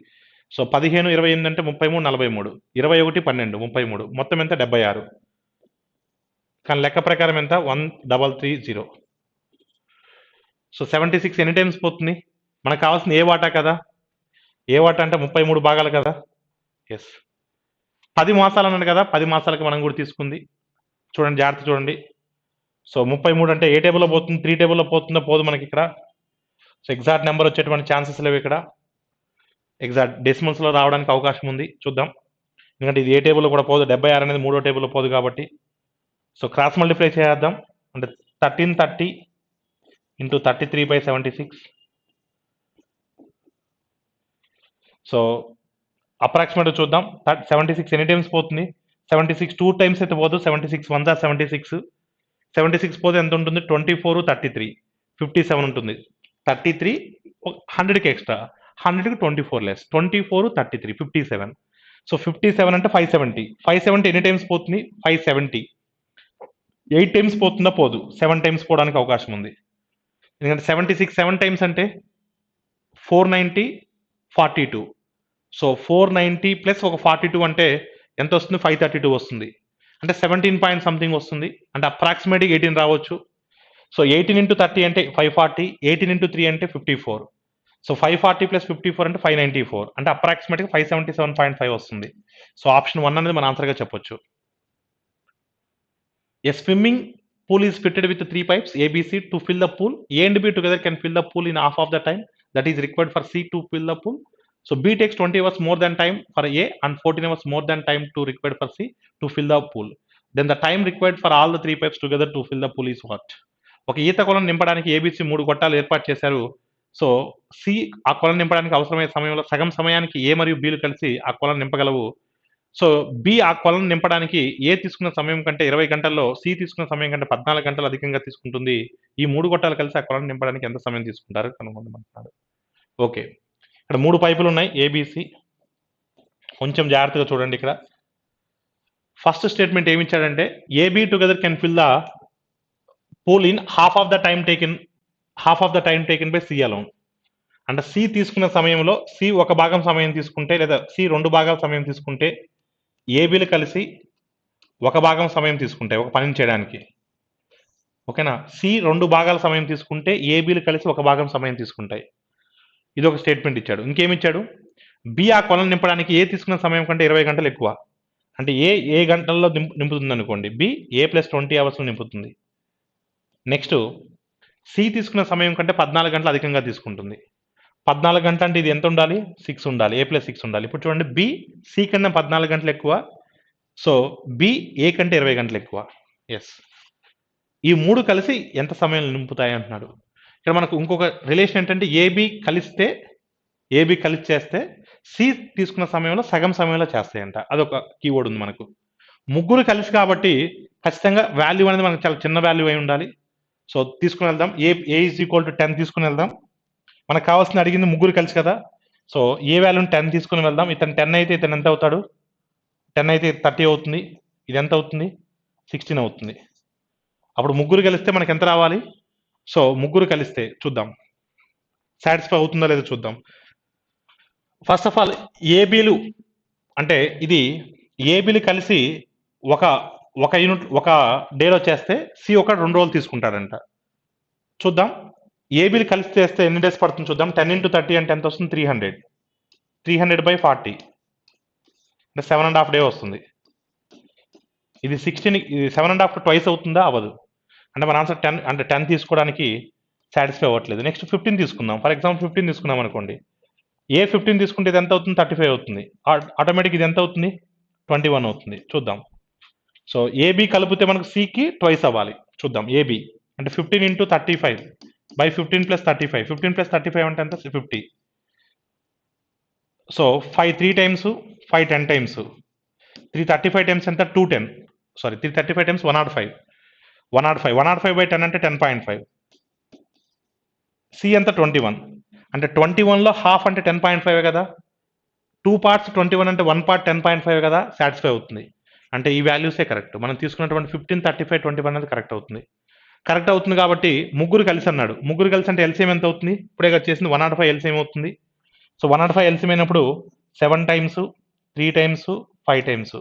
సో 15 28 అంటే 33 43, 21 12 33, మొత్తం ఎంత 76. కానీ లెక్క ప్రకారం ఎంత 1330. సో 76 ఎన్ని టైమ్స్ పోతుంది, మనకు కావాల్సిన ఏ వాటా కదా. ఏ వాటా అంటే 33 భాగాలు కదా. ఎస్, 10 మాసాలు అన్నాడు కదా, 10 మాసాలకి మనం కూడా తీసుకుంది. చూడండి, జాగ్రత్త చూడండి. సో 33 అంటే ఏ టేబుల్లో పోతుంది, 3 టేబుల్లో పోతుందో పోదు మనకి ఇక్కడ. సో ఎగ్జాక్ట్ నెంబర్ వచ్చేటువంటి ఛాన్సెస్ లేవు ఇక్కడ. ఎగ్జాక్ట్ డెసిమల్స్లో రావడానికి అవకాశం ఉంది, చూద్దాం. ఎందుకంటే ఇది ఏ టేబుల్లో కూడా పోదు, 76 అనేది 3వ టేబుల్లో పోదు కాబట్టి. సో క్రాస్ మల్టిప్లై చేద్దాం. అంటే 1330 into 33/76. సో అప్రాక్సిమేట్గా చూద్దాం. 76 ఎన్ని టైమ్స్ పోతుంది, 76 2 టైమ్స్ అయితే పోదు, 76 1 76, 76 పోతే ఎంత ఉంటుంది, 24 33 57 ఉంటుంది. 33 100కి ఎక్స్ట్రా, 100కి 24 లెస్, 24 33 57. సో 57 అంటే 570. 570 ఎన్ని టైమ్స్ పోతుంది, 570. 8 టైమ్స్ పోతుందా, పోదు, 7 టైమ్స్ పోవడానికి అవకాశం ఉంది. ఎందుకంటే 76 7 టైమ్స్ అంటే 490 42. సో 490 ప్లస్ ఒక 42 అంటే ఎంత వస్తుంది, 532 వస్తుంది. అంటే 17 పాయింట్ సంథింగ్ వస్తుంది. అంటే అప్రాక్సిమేట్గా 18 రావచ్చు. సో 18 into 30 అంటే 540, 18 into 3 అంటే 54. సో 540 + 54 అంటే 594. అంటే అప్రాక్సిమేట్గా 577.5 వస్తుంది. సో ఆప్షన్ 1 అనేది మన ఆన్సర్గా చెప్పొచ్చు. A swimming pool is fitted with 3 pipes A, B, C to fill the pool. A and B together can fill the pool in half of the time that is required for C to fill the pool. So B takes 20 hours more than time for A and 14 hours more than time to required for C to fill the pool. Then the time required for all the 3 pipes together to fill the pool is what? ఒక ఈత కొలను నింపడానికి ABC 3 గొట్టాలు ఏర్పాటు చేశారు. So C ఆ కొలను నింపడానికి అవసరమైన సమయంలో సగం సమయానికి ఏ మరియు బిలు కలిసి ఆ కొలను నింపగలవు. సో బి ఆ కొలను నింపడానికి ఏ తీసుకున్న సమయం కంటే 20 గంటల్లో సి తీసుకున్న సమయం కంటే 14 గంటలు అధికంగా తీసుకుంటుంది. ఈ 3 గొట్టాలు కలిసి ఆ కొలను నింపడానికి ఎంత సమయం తీసుకుంటారు కనుగొనమంటున్నాడు. ఓకే, ఇక్కడ 3 పైపులు ఉన్నాయి ఏబిసి. కొంచెం జాగ్రత్తగా చూడండి. ఇక్కడ ఫస్ట్ స్టేట్మెంట్ ఏమి ఇచ్చాడంటే A B together can fill the pool in half of the time taken by C alone. అంటే సి తీసుకున్న సమయంలో సి ఒక భాగం సమయం తీసుకుంటే లేదా సి 2 భాగాల సమయం తీసుకుంటే ఏబీలు కలిసి ఒక భాగం సమయం తీసుకుంటాయి ఒక పనిని చేయడానికి. ఓకేనా, సి 2 భాగాల సమయం తీసుకుంటే ఏబీలు కలిసి ఒక భాగం సమయం తీసుకుంటాయి. ఇది ఒక స్టేట్మెంట్ ఇచ్చాడు. ఇంకేమి ఇచ్చాడు, బి ఆ కొలను నింపడానికి ఏ తీసుకున్న సమయం కంటే 20 గంటలు ఎక్కువ. అంటే ఏ గంటల్లో నింపుతుంది అనుకోండి, బి ఏ + 20 అవర్స్లో నింపుతుంది. నెక్స్ట్ సి తీసుకున్న సమయం కంటే 14 గంటలు అధికంగా తీసుకుంటుంది. 14 గంటలు అంటే ఇది ఎంత ఉండాలి, 6 ఉండాలి, ఏ + 6 ఉండాలి. ఇప్పుడు చూడండి, బి సి కన్నా 14 గంటలు ఎక్కువ, సో బి ఏ కంటే 20 గంటలు ఎక్కువ. ఎస్. ఈ 3 కలిసి ఎంత సమయం నింపుతాయి అంటున్నాడు. ఇక్కడ మనకు ఇంకొక రిలేషన్ ఏంటంటే ఏబి కలిసి చేస్తే సి తీసుకున్న సమయంలో సగం సమయంలో చేస్తాయంట. అదొక కీవర్డ్ ఉంది మనకు. ముగ్గురు కలిసి కాబట్టి ఖచ్చితంగా వాల్యూ అనేది మనకు చాలా చిన్న వాల్యూ అయి ఉండాలి. సో తీసుకుని వెళ్దాం. ఏ ఈజ్ ఈక్వల్ టు 10 తీసుకుని వెళ్దాం. మనకు కావాల్సిన అడిగింది ముగ్గురు కలిసి కదా. సో ఏ వాల్యూని 10 తీసుకుని వెళ్దాం. ఇతను 10 అయితే ఇతను ఎంత అవుతాడు? 10 అయితే 30 అవుతుంది. ఇది ఎంత అవుతుంది? 16 అవుతుంది. అప్పుడు ముగ్గురు కలిస్తే మనకి ఎంత రావాలి? సో ముగ్గురు కలిస్తే చూద్దాం సాటిస్ఫై అవుతుందో లేదో చూద్దాం. ఫస్ట్ ఆఫ్ ఆల్ ఏబీలు అంటే ఇది ఏబీలు కలిసి ఒక యూనిట్ ఒక డేలో చేస్తే సి ఒక 2 రోజులు తీసుకుంటాడంట. చూద్దాం. ఏబీలు కలిసి చేస్తే ఎన్ని డేస్ పడుతుంది చూద్దాం. 10 into 30 అంటే ఎంత వస్తుంది? 300. 300/40 అంటే 7.5 డే వస్తుంది. ఇది 16 7.5 ట్వైస్ అవుతుందా? అవ్వదు. అంటే మన ఆన్సర్ 10 అంటే 10 తీసుకోవడానికి సాటిస్ఫై అవ్వట్లేదు. నెక్స్ట్ 15 తీసుకుందాం. ఫర్ ఎగ్జాంపుల్ 15 తీసుకున్నాం అనుకోండి. 15 తీసుకుంటే ఇది ఎంత అవుతుంది? 35 అవుతుంది. ఆటోమేటిక్ ఇది ఎంత అవుతుంది? 21 అవుతుంది. చూద్దాం. సో ఏబి కలిపితే మనకు సికి ట్వైస్ అవ్వాలి. చూద్దాం. ఏబి అంటే 15 into 35/15 + 35. 15 + 35 అంటే ఎంత? 50. So 5 3 times, 5 10 times. 335 టైమ్స్ ఎంత? 210. Sorry 335 times 105. 105. 105/10 అంటే 10.5. సి ఎంత? 21. అంటే 21లో హాఫ్ అంటే 10.5 కదా. 2 parts 21 అంటే 1 part 10.5 కదా. సాటిస్ఫై అవుతుంది. అంటే ఈ వాల్యూసే కరెక్ట్. మనం తీసుకున్నటువంటి 15 35 21 అనేది కరెక్ట్ అవుతుంది. కరెక్ట్ అవుతుంది కాబట్టి ముగ్గురు కలిసి అన్నాడు. ముగ్గురు కలిసి అంటే ఎల్సిఎం ఎంత అవుతుంది? ఇప్పుడే వచ్చేసింది 105 ఎల్సిఎం అవుతుంది. సో 105 ఎల్సిఎం అయినప్పుడు 7 times, 3 times, 5 times.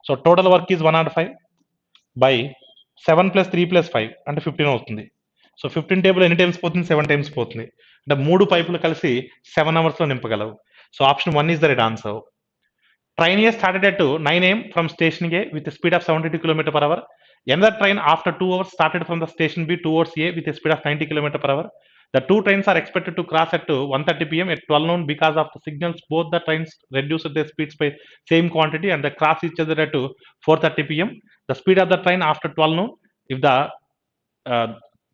So total work is 105/7 + 3 + 5 అంటే 15 అవుతుంది. సో 15 టేబుల్ ఎన్ని టైమ్స్ పోతుంది? 7 టైమ్స్ పోతుంది. అంటే 3 పైపులు కలిసి 7 అవర్స్లో నింపగలవు. So option 1 is the right answer. Train A started at 9 a.m. from station A with a speed of 72 km/h. Another train after 2 hours started from the station B towards A with a speed of 90 km/h. The two trains are expected to cross at 1:30 p.m. at 12 noon. Because of the signals, both the trains reduced their speeds by same quantity and they cross each other at 4:30 p.m. The speed of the train after 12 noon, if the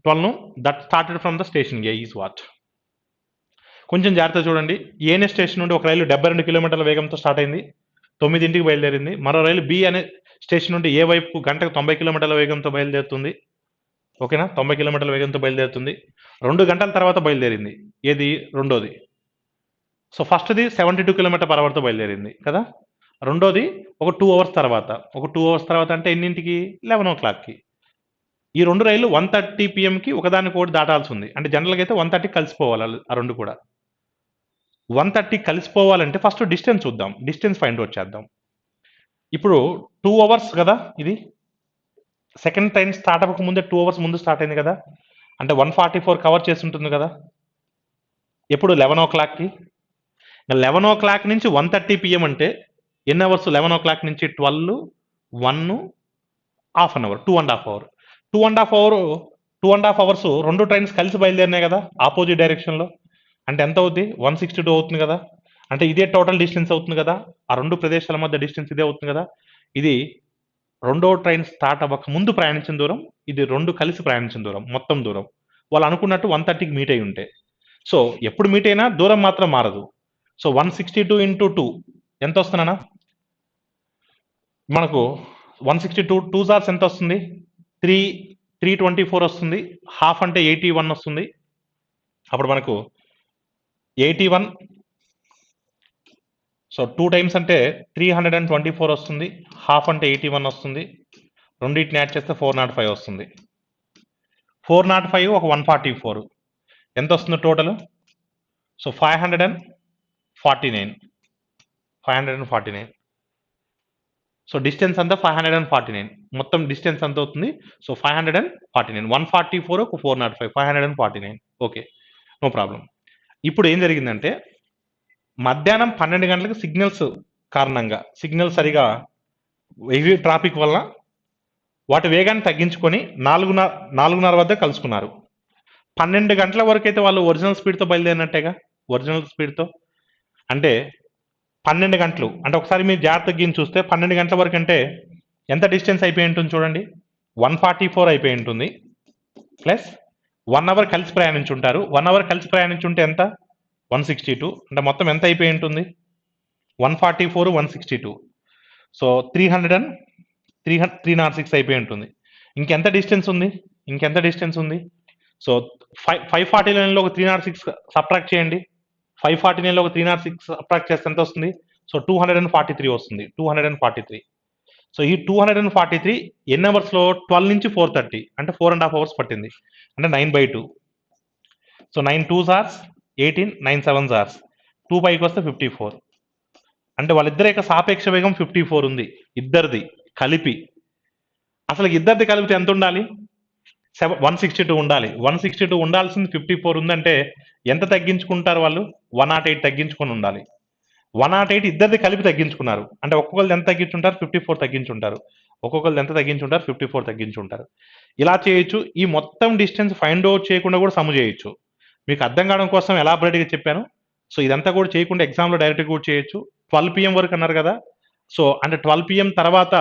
12 noon that started from the station A is what? కొంచెం జాగ్రత్త చూడండి. ఏనే station నుండి ఒక రైలు 72 కిలోమీటర్ల వేగంతో start అయింది. 9ంటికి బయలుదేరింది. మరో రైలు బి అనే స్టేషన్ నుండి ఏ వైపుకు గంటకు 90 కిలోమీటర్ల వేగంతో బయలుదేరుతుంది. ఓకేనా. 90 కిలోమీటర్ల వేగంతో బయలుదేరుతుంది. 2 గంటల తర్వాత బయలుదేరింది. ఏది? రెండోది. సో ఫస్ట్ది 72 km/hతో బయలుదేరింది కదా. రెండోది ఒక 2 అవర్స్ తర్వాత. ఒక 2 అవర్స్ తర్వాత అంటే ఎన్నింటికి? 11 o'clockకి. ఈ రెండు రైళ్లు 1:30 p.m.కి ఒకదానికొకటి దాటాల్సి ఉంది. అంటే జనరల్గా అయితే 1:30కి కలిసిపోవాలి ఆ రెండు కూడా. 1:30 కలిసిపోవాలంటే ఫస్ట్ డిస్టెన్స్ చూద్దాం. డిస్టెన్స్ ఫైండ్ అవుట్ చేద్దాం. ఇప్పుడు 2 అవర్స్ కదా ఇది. సెకండ్ ట్రైన్ స్టార్ట్ అవ్వక ముందే 2 అవర్స్ ముందు స్టార్ట్ అయింది కదా. అంటే 144 కవర్ చేసి ఉంటుంది కదా. ఎప్పుడు? 11 o'clockకి. 11 o'clock నుంచి 1:30 p.m. అంటే ఎన్ని అవర్స్? 11 o'clock నుంచి 12, 1, half an hour, 2.5 hours. 2.5 hours రెండు ట్రైన్స్ కలిసి బయలుదేరినాయి కదా ఆపోజిట్ డైరెక్షన్లో. అంటే ఎంత అవుద్ది? 162 అవుతుంది కదా. అంటే ఇదే టోటల్ డిస్టెన్స్ అవుతుంది కదా. ఆ రెండు ప్రదేశాల మధ్య డిస్టెన్స్ ఇదే అవుతుంది కదా. ఇది రెండో ట్రైన్ స్టార్ట్ అవ్వక ముందు ప్రయాణించిన దూరం, ఇది రెండు కలిసి ప్రయాణించిన దూరం, మొత్తం దూరం. వాళ్ళు అనుకున్నట్టు 1:30కి మీట్ అయి ఉంటే. సో ఎప్పుడు మీట్ అయినా దూరం మాత్రం మారదు. సో 162 into 2 ఎంత వస్తుందన్నా? మనకు 162 2 సార్స్ ఎంత వస్తుంది? 324 వస్తుంది. హాఫ్ అంటే 81 వస్తుంది. అప్పుడు మనకు 81. సో 2 టైమ్స్ అంటే 324 వస్తుంది. హాఫ్ అంటే 81 వస్తుంది. రెండింటిని యాడ్ చేస్తే 405 వస్తుంది. 405 ఒక 144 ఎంత వస్తుంది టోటల్? సో 549. సో డిస్టెన్స్ అంతా 549. మొత్తం డిస్టెన్స్ ఎంత అవుతుంది? సో 549. 144 ఒక 405, 549. Okay, no problem. ఇప్పుడు ఏం జరిగిందంటే మధ్యాహ్నం 12 గంటలకు సిగ్నల్స్ కారణంగా, సిగ్నల్ సరిగా హెవీ ట్రాఫిక్ వల్ల వాటి వేగాన్ని తగ్గించుకొని 4:30 వద్ద కలుసుకున్నారు. 12 గంటల వరకు అయితే వాళ్ళు ఒరిజినల్ స్పీడ్తో బయలుదేరినట్టేగా. ఒరిజినల్ స్పీడ్తో అంటే 12 గంటలు అంటే ఒకసారి మీరు జాగ్రత్తగా గీని చూస్తే 12 గంటల వరకు అంటే ఎంత డిస్టెన్స్ అయిపోయి ఉంటుంది చూడండి, 144 అయిపోయి ఉంటుంది. ప్లస్ 1 అవర్ కలిసి ప్రయాణించుంటారు. 1 అవర్ కలిసి ప్రయాణించుంటే ఎంత, 162. అంటే మొత్తం ఎంత అయిపోయి ఉంటుంది, 144 162. సో 306 అయిపోయి ఉంటుంది. ఇంకెంత డిస్టెన్స్ ఉంది, ఇంకెంత డిస్టెన్స్ ఉంది. సో 549లో ఒక 306 సబ్ట్రాక్ట్ చేయండి. 549లో ఒక 306 సబ్ట్రాక్ట్ చేస్తే ఎంత వస్తుంది, సో 243 వస్తుంది. 243. సో ఈ 243 ఎన్ని అవర్స్లో, 12 నుంచి 4:30 అంటే 4.5 అవర్స్ పట్టింది. అంటే 9/2. So 9 2s hours 18, 9 7s hours, 2 పైకి వస్తే 54. అంటే వాళ్ళిద్దరి యొక్క సాపేక్ష వేగం 54 ఉంది ఇద్దరిది కలిపి. అసలు ఇద్దరిది కలిపితే ఎంత ఉండాలి, 162 ఉండాలి. 162 ఉండాల్సింది 54 ఉందంటే ఎంత తగ్గించుకుంటారు వాళ్ళు, 108 తగ్గించుకొని ఉండాలి. 108 ఇద్దరిది కలిపి తగ్గించుకున్నారు. అంటే ఒక్కొక్కరు ఎంత తగ్గించుంటారు, 54 తగ్గించుంటారు. ఒక్కొక్కరు ఎంత తగ్గించుంటారు, 54 తగ్గించుంటారు. ఇలా చేయొచ్చు. ఈ మొత్తం డిస్టెన్స్ ఫైండ్ అవుట్ చేయకుండా కూడా సమ్ చేయొచ్చు. మీకు అర్థం కావడం కోసం ఎలాబరేట్గా చెప్పాను. సో ఇదంతా కూడా చేయకుండా ఎగ్జామ్లో డైరెక్ట్గా కూడా చేయొచ్చు. 12 PM వరకు అన్నారు కదా. సో అంటే 12 PM తర్వాత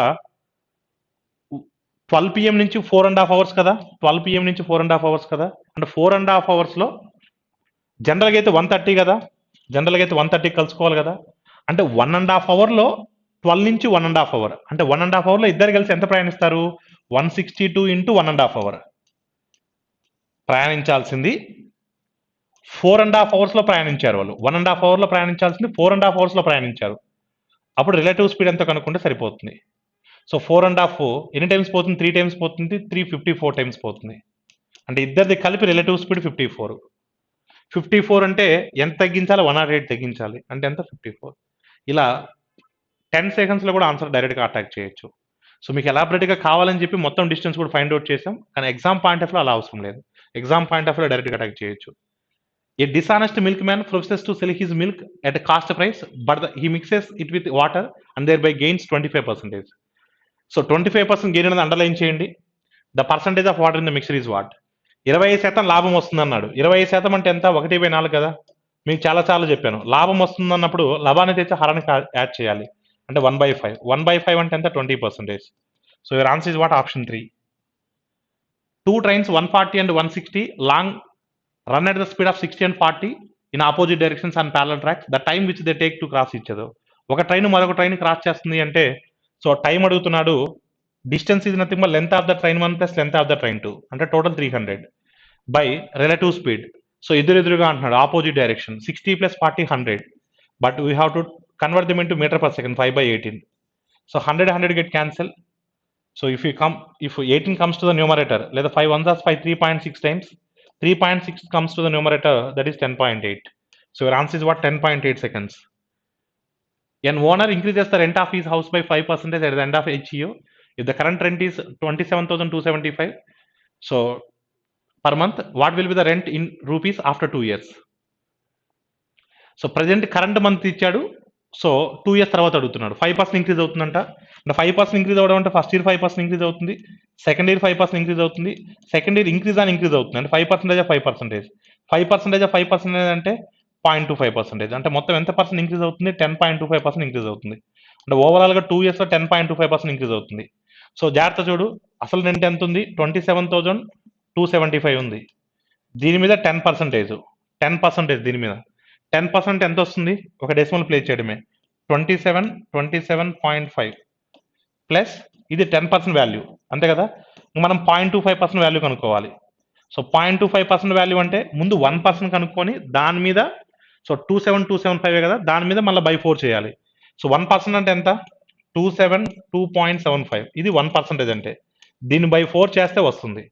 12 PM నుంచి 4.5 అవర్స్ కదా, 12 PM నుంచి 4.5 అవర్స్ కదా. అంటే 4.5 అవర్స్లో జనరల్గా అయితే 130 కదా, జనరల్గా అయితే 130 కలుసుకోవాలి కదా. అంటే 1.5 అవర్లో 12 నుంచి 1.5 అవర్ అంటే 1.5 అవర్లో ఇద్దరు కలిసి ఎంత ప్రయాణిస్తారు, 162 ఇంటూ 1.5 అవర్ ప్రయాణించాల్సింది 4.5 అవర్స్లో ప్రయాణించారు వాళ్ళు. 1.5 అవర్లో ప్రయాణించాల్సింది 4.5 అవర్స్లో ప్రయాణించారు. అప్పుడు రిలేటివ్ స్పీడ్ ఎంత కనుక్కుంటే సరిపోతుంది. సో 4.5 ఎన్ని టైమ్స్ పోతుంది, 3 టైమ్స్ పోతుంది, 354 టైమ్స్ పోతుంది. అంటే ఇద్దరిది కలిపి రిలేటివ్ స్పీడ్ 54. 54 అంటే ఎంత తగ్గించాలి, 108 తగ్గించాలి. అంటే ఎంత, 54. ఇలా 10 సెకండ్స్లో కూడా ఆన్సర్ డైరెక్ట్గా అటాక్ చేయొచ్చు. సో మీకు ఎలాబరేట్గా కావాలని చెప్పి మొత్తం డిస్టెన్స్ కూడా ఫైండ్ అవుట్ చేసాం. కానీ ఎగ్జామ్ పాయింట్ ఆఫ్లో అలా అవసరం లేదు. ఎగ్జామ్ పాయింట్ ఆఫ్లో డైరెక్ట్గా అటాక్ చేయొచ్చు. A dishonest milkman professes to sell his milk at a cost price but he mixes it with water and thereby gains 25%. So 25% gain అనేది అండర్లైన్ చేయండి. The percentage of water in the mixer is what. 25% లాభం వస్తుంది అన్నాడు. 20% అంటే ఎంత, 1/4 కదా. మీకు చాలా చెప్పాను. లాభం వస్తుంది అన్నప్పుడు లాభాన్ని తెచ్చి హరానికి యాడ్ చేయాలి. అంటే 1/5. 1/5 అంటే ఎంత, 20%. So your answer is what, option 3. 2 trains 140 and 160 long run at the speed of 60 and 40 in opposite directions on parallel tracks. The time which they take to cross each other. ఒక train మరొక train cross చేస్తుంది అంటే so time అడుగుతున్నాడు. Distance ఇది nothing but length of the train 1 plus length of the train 2 అంటే total 300 by relative speed. So ఎదురుగా అంటున్నాడు opposite direction 60 plus 40 100, but we have to convert them into metre per second 5/18. So 100 get cancel. So if 18 comes to the numerator, లేదా 5 1s are 5, 3.6 times 3.6 comes to the numerator, that is 10.8. So your answer is what, 10.8 seconds. An owner increases the rent of his house by 5% at the end of each year. If the current rent is 27,275 so per month, what will be the rent in rupees after 2 years? So present current month ఇచ్చాడు. So 2 years తర్వాత అడుగుతున్నాడు. 5% increase అవుతుందంట. అంటే 5% increase అవ్వడం అంటే first year 5% increase అవుతుంది, second year 5% increase అవుతుంది, second year increase అవుతుంది. అంటే 5% 5%. 5% 5% అంటే 0.25%. అంటే మొత్తం ఎంత పర్సెంట్ ఇంక్రీజ్ అవుతుంది, 10.25% ఇంక్రీజ్ అవుతుంది. అంటే ఓవరాల్గా 2 yearsలో 10.25% ఇంక్రీజ్ అవుతుంది. సో జాగ్రత్త చూడు, అసలు రెంట్ ఎంత ఉంది, 27,275 ఉంది. దీని మీద 10% దీని మీద 10% ఎంత వస్తుంది, ఒక డెసిమల్ ప్లేస్ చేయడమే, 27.5 ప్లస్ ఇది 10% వాల్యూ అంతే కదా. మనం 0.25% వాల్యూ కనుక్కోవాలి. సో 0.25% వాల్యూ అంటే ముందు 1% కనుక్కొని దాని మీద, సో 27275 కదా, దాని మీద మళ్ళీ బై 4 చేయాలి. సో 1% అంటే ఎంత, 272.75. ఇది 1% అంటే దీన్ని బై 4 చేస్తే వస్తుంది.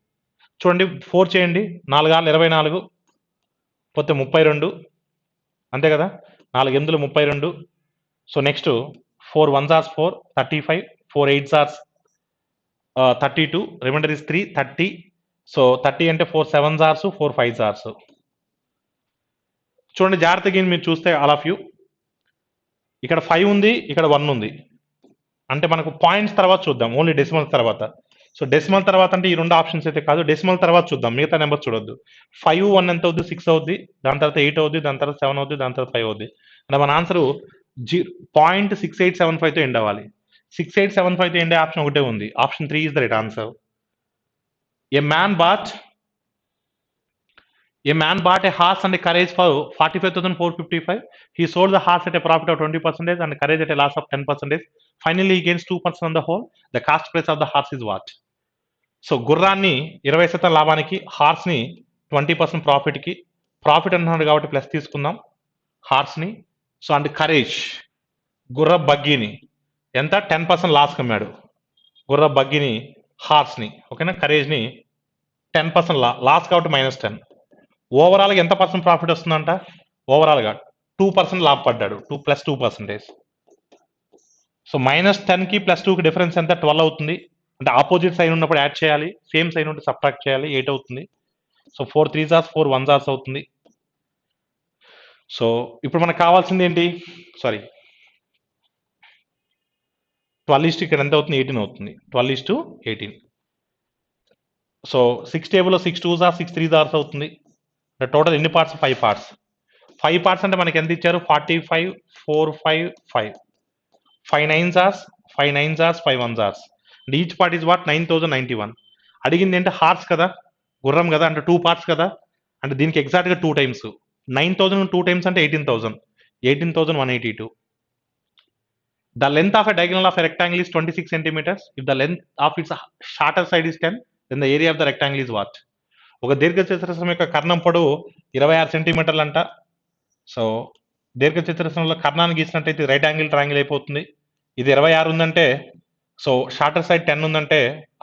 చూడండి 4 చేయండి, 4 6 24 పోతే 32 అంతే కదా, 4 8 32. So next 4 1s are 4, 35, 4 8s are 32, remainder is 3, 30. So 30 అంటే 4 7s are 4 5s are. చూడండి జాగ్రత్తగా మీరు చూస్తే ఆల్ ఆఫ్ యూ, ఇక్కడ 5 ఉంది, ఇక్కడ 1 ఉంది. అంటే మనకు పాయింట్స్ తర్వాత చూద్దాం, ఓన్లీ డెసిమల్ తర్వాత. సో డెసిమల్ తర్వాత అంటే ఈ 2 ఆప్షన్స్ అయితే కాదు, డెసిమల్ తర్వాత చూద్దాం, మిగతా నెంబర్ చూడొద్దు. 5 1 ఎంత అవుద్ది, 6 అవుద్ది, దాని తర్వాత 8 అవుద్ది, దాని తర్వాత 7 అవుద్ది, దాని తర్వాత 5 అవుద్ది. అంటే మన ఆన్సర్ 0.6875తో ఎండ్ అవ్వాలి. 6875తో ఎండే ఆప్షన్ ఒకటే ఉంది. Option 3 is the right answer. A man bought a horse and a carriage for 45,455. He sold the horse at a profit of 20% and carriage at a loss of 10%. Finally, he gains 2% on the whole. The cost price of the horse is what? So గుర్రాన్ని 20% లాభానికి, హార్స్ని 20% ప్రాఫిట్కి. Profit అంటున్నాడు కాబట్టి plus తీసుకుందాం హార్స్ని. So and courage గుర్ర బగ్గీని ఎంత 10% లాస్కి అమ్మాడు. గుర్ర బగ్గీని హార్స్ని, ఓకేనా, కరేజ్ని 10% లాస్ కాబట్టి -10. ఓవరాల్గా ఎంత పర్సెంట్ ప్రాఫిట్ వస్తుందంట? ఓవరాల్గా 2% లాభపడ్డాడు. 2%. సో -10కి +2కి డిఫరెన్స్ ఎంత? 12 అవుతుంది. అంటే ఆపోజిట్ సైన్ ఉన్నప్పుడు యాడ్ చేయాలి, సేమ్ సైన్ ఉంటే సబ్ట్రాక్ట్ చేయాలి. 8 అవుతుంది. సో 4 3s 4 1s అవుతుంది. సో ఇప్పుడు మనకు కావాల్సింది ఏంటి? సారీ, 12 ఇక్కడ ఎంత అవుతుంది? 18 అవుతుంది. 12:18. సో 6 టేబుల్లో 6 2s 6 3s అవుతుంది. టోటల్ ఎన్ని పార్ట్స్? 5 పార్ట్స్. 5 పార్ట్స్ అంటే మనకి ఎంత ఇచ్చారు? 45 4 5 5. 5 9s 5 9s 5 1s. And each part is what? 9091. అడిగింది ఏంటి? హార్స్ కదా, గుర్రం కదా, అంటే 2 పార్ట్స్ కదా, అంటే దీనికి ఎగ్జాక్ట్గా 2 టైమ్స్. 9,000 2 టైమ్స్ అంటే 18,000. 18,182. The length of a diagonal of a rectangle is 26 centimeters. If the length of its shorter side is 10, then the area of the rectangle is what? ఒక దీర్ఘచతురస్రం యొక్క కర్ణం పొడవు 26 సెంటీమీటర్లు అంట. సో దీర్ఘచతురస్రంలో కర్ణాన్ని గీసినట్టయితే రైట్ యాంగిల్ ట్రయాంగిల్ అయిపోతుంది. ఇది 26 ఉందంటే, సో షార్టర్ సైడ్ 10 ఉందంటే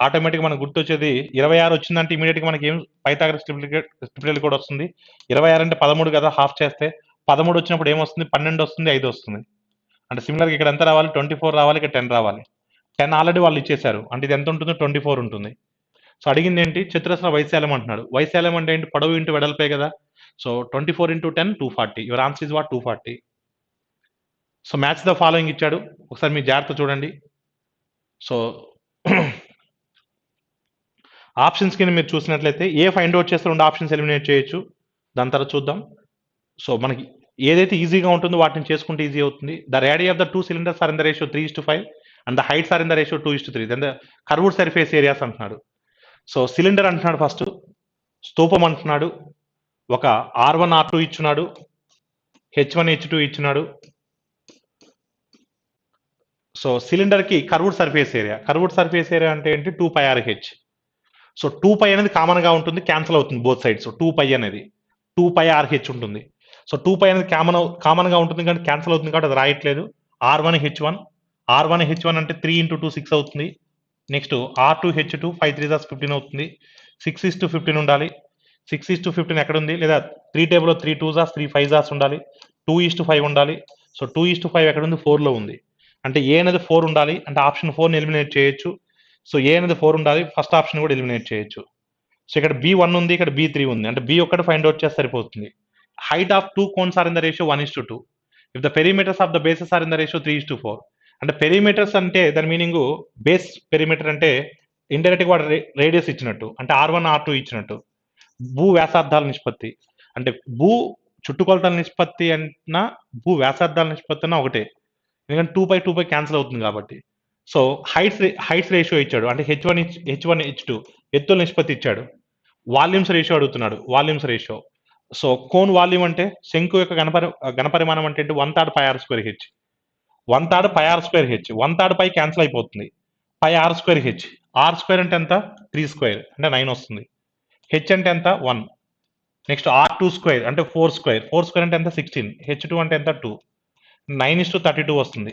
ఆటోమేటిక్గా మనకు గుర్తొచ్చేది 26 వచ్చిందంటే ఇమీడియట్గా మనకి ఏం పైథాగరస్ ట్రిపుల్ కూడా వస్తుంది. 26 అంటే 13 కదా, హాఫ్ చేస్తే 13 వచ్చినప్పుడు ఏమొస్తుంది? 12 వస్తుంది, 5 వస్తుంది. అంటే సిమిలర్గా ఇక్కడ ఎంత రావాలి? 24 రావాలి, ఇక్కడ 10 రావాలి. 10 ఆల్రెడీ వాళ్ళు ఇచ్చేశారు, అంటే ఇది ఎంత ఉంటుంది? 24 ఉంటుంది. సో అడిగింది ఏంటి? చతురస్ర వైశాల్యం అంటున్నాడు. వైశాల్యం అంటే ఏంటి? పొడవు ఇంటూ వెడల్పే కదా. So 24 × 10 240. Your answer is what? 240. So match the following ఇచ్చాడు, ఒకసారి మీ జాగ్రత్త చూడండి. సో ఆప్షన్స్ కింద మీరు చూసినట్లయితే ఏ ఫైండ్ అవుట్ చేస్తే 2 ఆప్షన్స్ ఎలిమినేట్ చేయొచ్చు. దాని తర్వాత చూద్దాం. సో మనకి ఏదైతే ఈజీగా ఉంటుందో వాటిని చేసుకుంటే ఈజీ అవుతుంది. The radius of the 2 cylinders are in the ratio 3:5 and the heights are in the ratio 2:3. Then the curved surface areas అంటున్నాడు. సో సిలిండర్ అంటున్నాడు, ఫస్ట్ స్తూపం అంటున్నాడు, ఒక R1 R2 ఇచ్చున్నాడు, H1 H2 ఇచ్చున్నాడు. సో సిలిండర్కి కర్వ్డ్ సర్ఫేస్ ఏరియా అంటే ఏంటి? 2πRH. సో 2π అనేది కామన్గా ఉంటుంది, క్యాన్సిల్ అవుతుంది బోత్ సైడ్స్. 2π అనేది 2πRH ఉంటుంది. సో 2π అనేది కామన్గా ఉంటుంది కానీ క్యాన్సిల్ అవుతుంది కాబట్టి అది రాయట్లేదు. R1 H1 అంటే 3 × 2 6 అవుతుంది. నెక్స్ట్ R2 H2 5 3s 15 అవుతుంది. 6:15 ఉండాలి. 6:15 ఎక్కడ ఉంది? లేదా 3 టేబుల్లో 3 2s 3 5s ఉండాలి. 2:5 ఉండాలి. సో 2:5 ఎక్కడ ఉంది? 4లో ఉంది. అంటే ఏ అనేది 4 ఉండాలి, అంటే ఆప్షన్ 4ని ఎలిమినేట్ చేయొచ్చు. సో ఏ అనేది 4 ఉండాలి, ఫస్ట్ ఆప్షన్ కూడా ఎలిమినేట్ చేయొచ్చు. సో ఇక్కడ B1 ఉంది, ఇక్కడ B3 ఉంది, అంటే B ఒక్కటి ఫైండ్ అవుట్ చేస్తే సరిపోతుంది. Height of 2 cones are in the ratio 1:2. If the perimeters of the bases are in the ratio 3:4. అంటే పెరిమీటర్స్ అంటే దాని మీనింగ్ బేస్ పెరిమీటర్ అంటే ఇండైరెక్ట్గా వాడు రేడియస్ ఇచ్చినట్టు, అంటే R1 R2 ఇచ్చినట్టు. భూ వ్యాసార్థాల నిష్పత్తి అంటే భూ చుట్టుకొలతల నిష్పత్తి అన్నా భూ వ్యాసార్థాల నిష్పత్తి అన్నా ఒకటే, ఎందుకంటే 2π క్యాన్సిల్ అవుతుంది కాబట్టి. సో హైట్స్ రేషియో ఇచ్చాడు, అంటే H1 H2 ఎత్తుల నిష్పత్తి ఇచ్చాడు. వాల్యూమ్స్ రేషియో అడుగుతున్నాడు, volumes ratio. So cone volume అంటే శంకు యొక్క ఘనపరిమాణం అంటే 1/3 πr²h. 1/3 πr²h. 1/3 π క్యాన్సిల్ అయిపోతుంది. πr²h. r² అంటే ఎంత? 3² అంటే 9 వస్తుంది. హెచ్ అంటే ఎంత? 1. నెక్స్ట్ R2² అంటే 4² 4² అంటే ఎంత? 16. H2 అంటే ఎంత? 2. 9:32 వస్తుంది.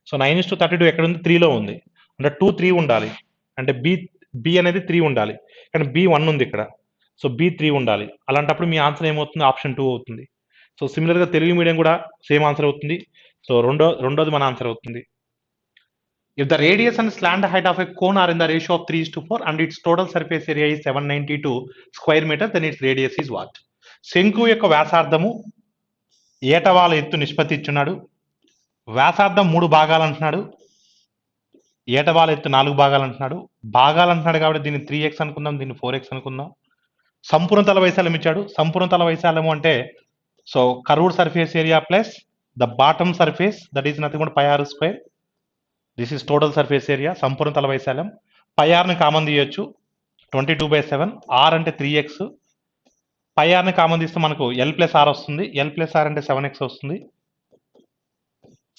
సో 9:32 ఎక్కడ ఉంది? 3లో ఉంది. అంటే 2 3 ఉండాలి, అంటే బి అనేది 3 ఉండాలి, కానీ B1 ఉంది ఇక్కడ. సో B3 ఉండాలి. అలాంటప్పుడు మీ ఆన్సర్ ఏమవుతుంది? ఆప్షన్ 2 అవుతుంది. సో సిమిలర్గా తెలుగు మీడియం కూడా సేమ్ ఆన్సర్ అవుతుంది. సో రెండోది మన ఆన్సర్ అవుతుంది. If the radius and slant height of a cone are in the ratio of 3:4 and its total surface area is 792 square meters, then its radius is what? శంకు యొక్క వ్యాసార్థము ఏటవాల ఎత్తు నిష్పత్తి ఇచ్చున్నాడు. వ్యాసార్థం 3 భాగాలు అంటున్నాడు, ఏటవాల ఎత్తు 4 భాగాలు అంటున్నాడు. భాగాలు అంటున్నాడు కాబట్టి దీన్ని 3x అనుకుందాం, దీన్ని 4x అనుకుందాం. సంపూర్ణ తల వైశాల్యం ఇచ్చాడు. సంపూర్ణ తల వైశాల్యము అంటే so curved surface area plus the bottom surface that is nothing but pi r square. This is total surface area, సంపూర్ణ తల వైశాల్యం. పై ఆర్ని కామన్ తీయొచ్చు, 22/7. ఆర్ అంటే 3x. పై ఆర్ని కామన్ తీస్తే మనకు ఎల్ ప్లస్ ఆర్ వస్తుంది. ఎల్ ప్లస్ ఆర్ అంటే 7x వస్తుంది.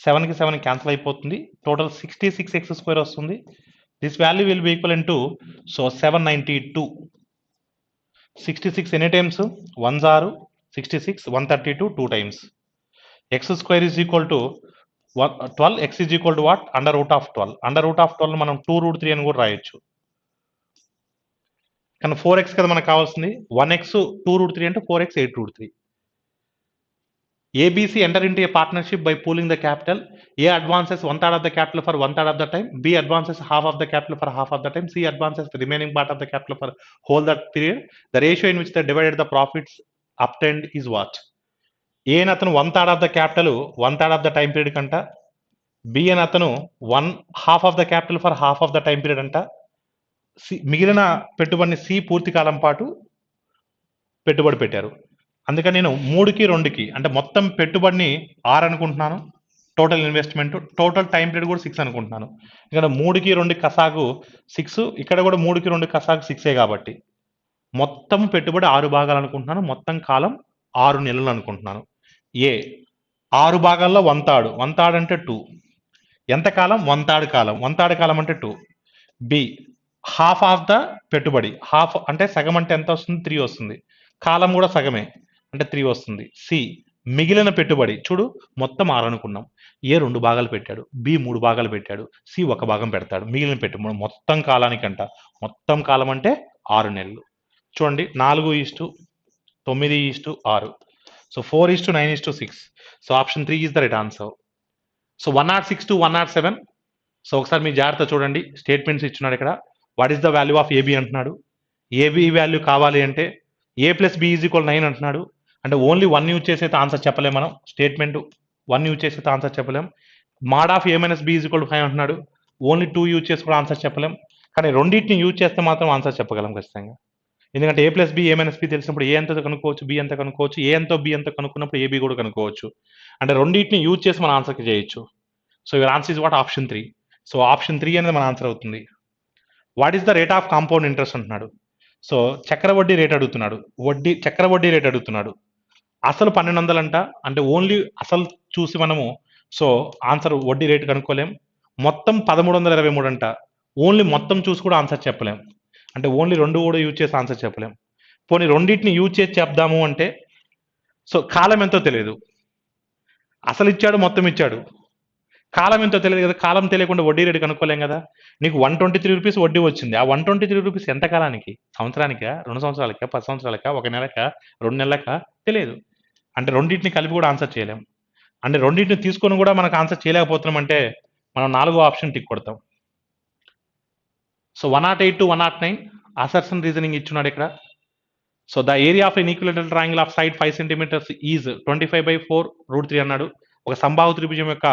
7కి 7 క్యాన్సిల్ అయిపోతుంది. టోటల్ 66x² వస్తుంది. This value will be equal to 792. 66 any times? 1s are 66, 132 2 times. x² is equal to 12. x is equal to what? Under root of 12. Under root of 12 మనం 2√3 అని కూడా రాయొచ్చు. కానీ 4x కదా మనకు కావాల్సింది. 1x 2√3 అంటే 4x 8√3. ABC enter into a partnership by pooling the capital. A advances 1/3 of the capital for 1/3 of the time. B advances half of the capital for half of the time. C advances the remaining part of the capital for whole that period. The ratio in which they divided the profits obtained is what? A అని అతను 1/3 of the capital 1/3 of the time period కంట. B అని అతను half of the capital for half of the time period అంట. మిగిలిన పెట్టుబడిని C పూర్తి కాలం పాటు పెట్టుబడి పెట్టారు. అందుకని నేను 3కి 2కి అంటే మొత్తం పెట్టుబడిని 6 అనుకుంటున్నాను. Total investment, total time period కూడా 6 అనుకుంటున్నాను. ఇక్కడ 3కి 2కి కసాగు 6, ఇక్కడ కూడా 3కి 2కి కసాగు 6 కాబట్టి మొత్తం పెట్టుబడి 6 భాగాలు అనుకుంటున్నాను. మొత్తం కాలం 6 నెలలు అనుకుంటున్నాను. ఏ 6 భాగాల్లో 1/3. 1/3 అంటే 2. ఎంత కాలం? 1/3 కాలం. 1/3 కాలం అంటే 2. బి హాఫ్ ఆఫ్ ద పెట్టుబడి. హాఫ్ అంటే సగం అంటే ఎంత వస్తుంది? 3 వస్తుంది. కాలం కూడా సగమే అంటే 3 వస్తుంది. సి మిగిలిన పెట్టుబడి. చూడు మొత్తం 6 అనుకున్నాం. ఏ 2 భాగాలు పెట్టాడు, బి 3 భాగాలు పెట్టాడు, సి 1 భాగం పెడతాడు. మిగిలిన పెట్టుబడి మొత్తం కాలానికంట. మొత్తం కాలం అంటే 6 నెలలు. చూడండి 4:9:6. So 4:9:6. So option 3 is the right answer. So 106 to 107. So ఒకసారి మీ జాగ్రత్త చూడండి. స్టేట్మెంట్స్ ఇచ్చున్నాడు ఇక్కడ. What is the value of A B అంటున్నాడు. ఏబి వాల్యూ కావాలి అంటే A plus B is equal 9 అంటున్నాడు. అంటే ఓన్లీ 1 యూజ్ చేసైతే ఆన్సర్ చెప్పలేం మనం. స్టేట్మెంట్ 1 యూజ్ చేసైతే ఆన్సర్ చెప్పలేం. Mod of A minus B is equal 5 అంటున్నాడు. ఓన్లీ 2 యూజ్ చేసి కూడా ఆన్సర్ చెప్పలేం. కానీ రెండింటిని యూజ్ చేస్తే మాత్రం ఆన్సర్ చెప్పగలం ఖచ్చితంగా. ఎందుకంటే ఏ ప్లస్ బి ఏ మైనస్ బి తెలిసినప్పుడు ఏ ఎంతో కనుక్కోవచ్చు, బి ఎంత కనుక్కోవచ్చు, ఏ ఎంతో బి ఎంత కనుక్కున్నప్పుడు ఏబి కూడా కనుక్కోవచ్చు. అంటే రెండింటిని యూజ్ చేసి మన ఆన్సర్కి చేయొచ్చు. So your answer is what? Option 3. So option 3 అనేది మన ఆన్సర్ అవుతుంది. What is the rate of compound interest అంటున్నాడు. సో చక్రవడ్డీ రేట్ అడుగుతున్నాడు. చక్రవడ్డీ రేట్ అడుగుతున్నాడు. అసలు 1200 అంట. అంటే ఓన్లీ అసలు చూసి మనము సో ఆన్సర్ వడ్డీ రేట్ కనుక్కోలేం. మొత్తం 1323 అంట. ఓన్లీ మొత్తం చూసి కూడా ఆన్సర్ చెప్పలేం. అంటే ఓన్లీ 2 కూడా యూజ్ చేసి ఆన్సర్ చెప్పలేం. పోనీ రెండింటిని యూజ్ చేసి చెప్దాము అంటే సో కాలం ఎంతో తెలియదు. అసలు ఇచ్చాడు, మొత్తం ఇచ్చాడు. కాలం ఎంతో తెలియదు కదా. కాలం తెలియకుండా వడ్డీ రేటు కనుక్కోలేం కదా. నీకు 123 రూపీస్ వడ్డీ వచ్చింది. ఆ 123 రూపీస్ ఎంత కాలానికి? సంవత్సరానికా, 2 సంవత్సరాలకా, 10 సంవత్సరాలకా, 1 నెలకా, 2 నెలలకా? తెలియదు. అంటే రెండింటిని కలిపి కూడా ఆన్సర్ చేయలేం. అంటే రెండింటిని తీసుకొని కూడా మనకు ఆన్సర్ చేయలేకపోతున్నాం అంటే మనం 4వ ఆప్షన్ టిక్ కొడతాం. సో 108 to 109 అసర్షన్ రీజనింగ్ ఇచ్చున్నాడు ఇక్కడ. So the area of an equilateral triangle of side 5 centimetres is 25/4√3 అన్నాడు. ఒక సంబాహు త్రిభుజం యొక్క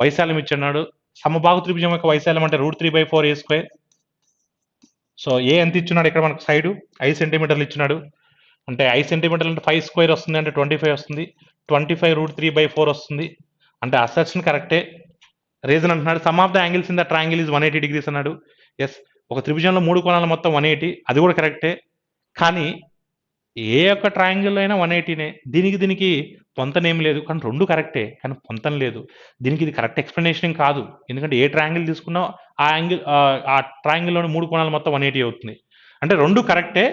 వైశాల్యం ఇచ్చున్నాడు. సమబాహు త్రిభుజం యొక్క వైశాల్యం అంటే √3/4a². సో ఏ ఎంత ఇచ్చున్నాడు ఇక్కడ మనకు? సైడ్ 5 సెంటీమీటర్లు ఇచ్చున్నాడు. అంటే 5 సెంటీమీటర్లు అంటే 5² వస్తుంది. అంటే 25 వస్తుంది. 25√3/4 వస్తుంది. అంటే అసర్షన్ కరెక్టే. రీజన్ అంటున్నాడు some of the angles in the triangle is 180 degrees అన్నాడు. ఎస్, ఒక త్రిభుజంలో 3 కోణాలు మొత్తం 180. అది కూడా కరెక్టే. కానీ ఏ యొక్క ట్రయాంగిల్లో అయినా 180నే. దీనికి పొంతనేం లేదు. కానీ 2 కరెక్టే. కానీ పొంతన లేదు. దీనికి ఇది కరెక్ట్ ఎక్స్ప్లెనేషన్ కాదు. ఎందుకంటే ఏ ట్రయాంగిల్ తీసుకున్నా ఆ యాంగిల్ ఆ ట్రయాంగిల్లోని 3 కోణాలు మొత్తం 180 అవుతుంది. అంటే 2 కరెక్టే,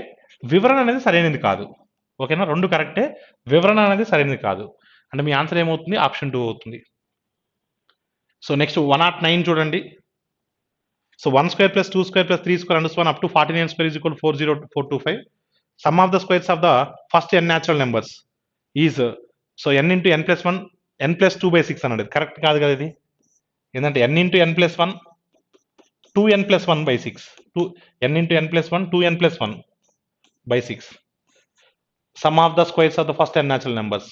వివరణ అనేది సరైనది కాదు. ఓకేనా? 2 కరెక్టే, వివరణ అనేది సరైనది కాదు. అంటే మీ ఆన్సర్ ఏమవుతుంది? ఆప్షన్ 2 అవుతుంది. సో నెక్స్ట్ 109 చూడండి. So 1² + 2² + 3² up to 49² is equal to 40425. Sum of the squares of the first n natural numbers is so n into n plus 1 n plus 2/6 అన్నది కరెక్ట్ కాదు కదా. ఇది ఏంటంటే n into n plus 1 2n plus 1/6 n into n plus 1 2n plus 1/6 sum of the squares of the first n natural numbers.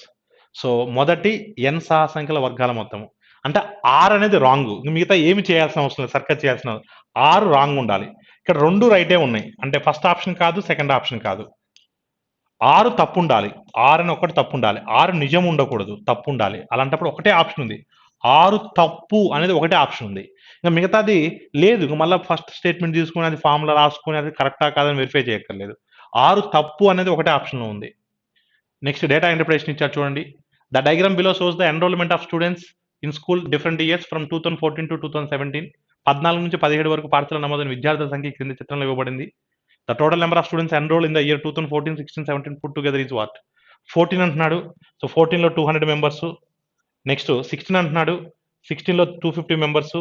So మొదటి n సహసంఖ్యల వర్గాల మొత్తము. అంటే are అనేది రాంగ్. మిగతా ఏమి చేయాల్సిన అవసరం లేదు, సర్కస్ చేయాల్సిన ఆరు రాంగ్ ఉండాలి. ఇక్కడ 2 రైటే ఉన్నాయి. అంటే ఫస్ట్ ఆప్షన్ కాదు, సెకండ్ ఆప్షన్ కాదు. 6 తప్పు ఉండాలి. 6 అని ఒకటి తప్పు ఉండాలి. 6 నిజం ఉండకూడదు. తప్పు ఉండాలి. అలాంటప్పుడు ఒకటే ఆప్షన్ ఉంది. 6 తప్పు అనేది ఒకటే ఆప్షన్ ఉంది. ఇంక మిగతాది లేదు. ఇంక మళ్ళా ఫస్ట్ స్టేట్మెంట్ తీసుకొని అది ఫార్ములా రాసుకొని అది కరెక్టా కాదని వెరిఫై చేయక్కర్లేదు. 6 తప్పు అనేది ఒకటే ఆప్షన్‌లో ఉంది. నెక్స్ట్ డేటా ఇంటర్ప్రిటేషన్ ఇచ్చారు చూడండి. The diagram below shows the enrolment of students in school different years from 2014 to 2017. 14 నుంచి 17 వరకు పాఠశాల నమోదైన విద్యార్థుల సంఖ్య క్రింది చిత్రంలో ఇవ్వబడింది. The total number of students enrol in the year 2014, 16, 17 put together is what? 14 అంటున్నాడు. So 14లో 200 members. నెక్స్ట్ 16 అంటున్నాడు. 16లో 250 మెంబర్స్.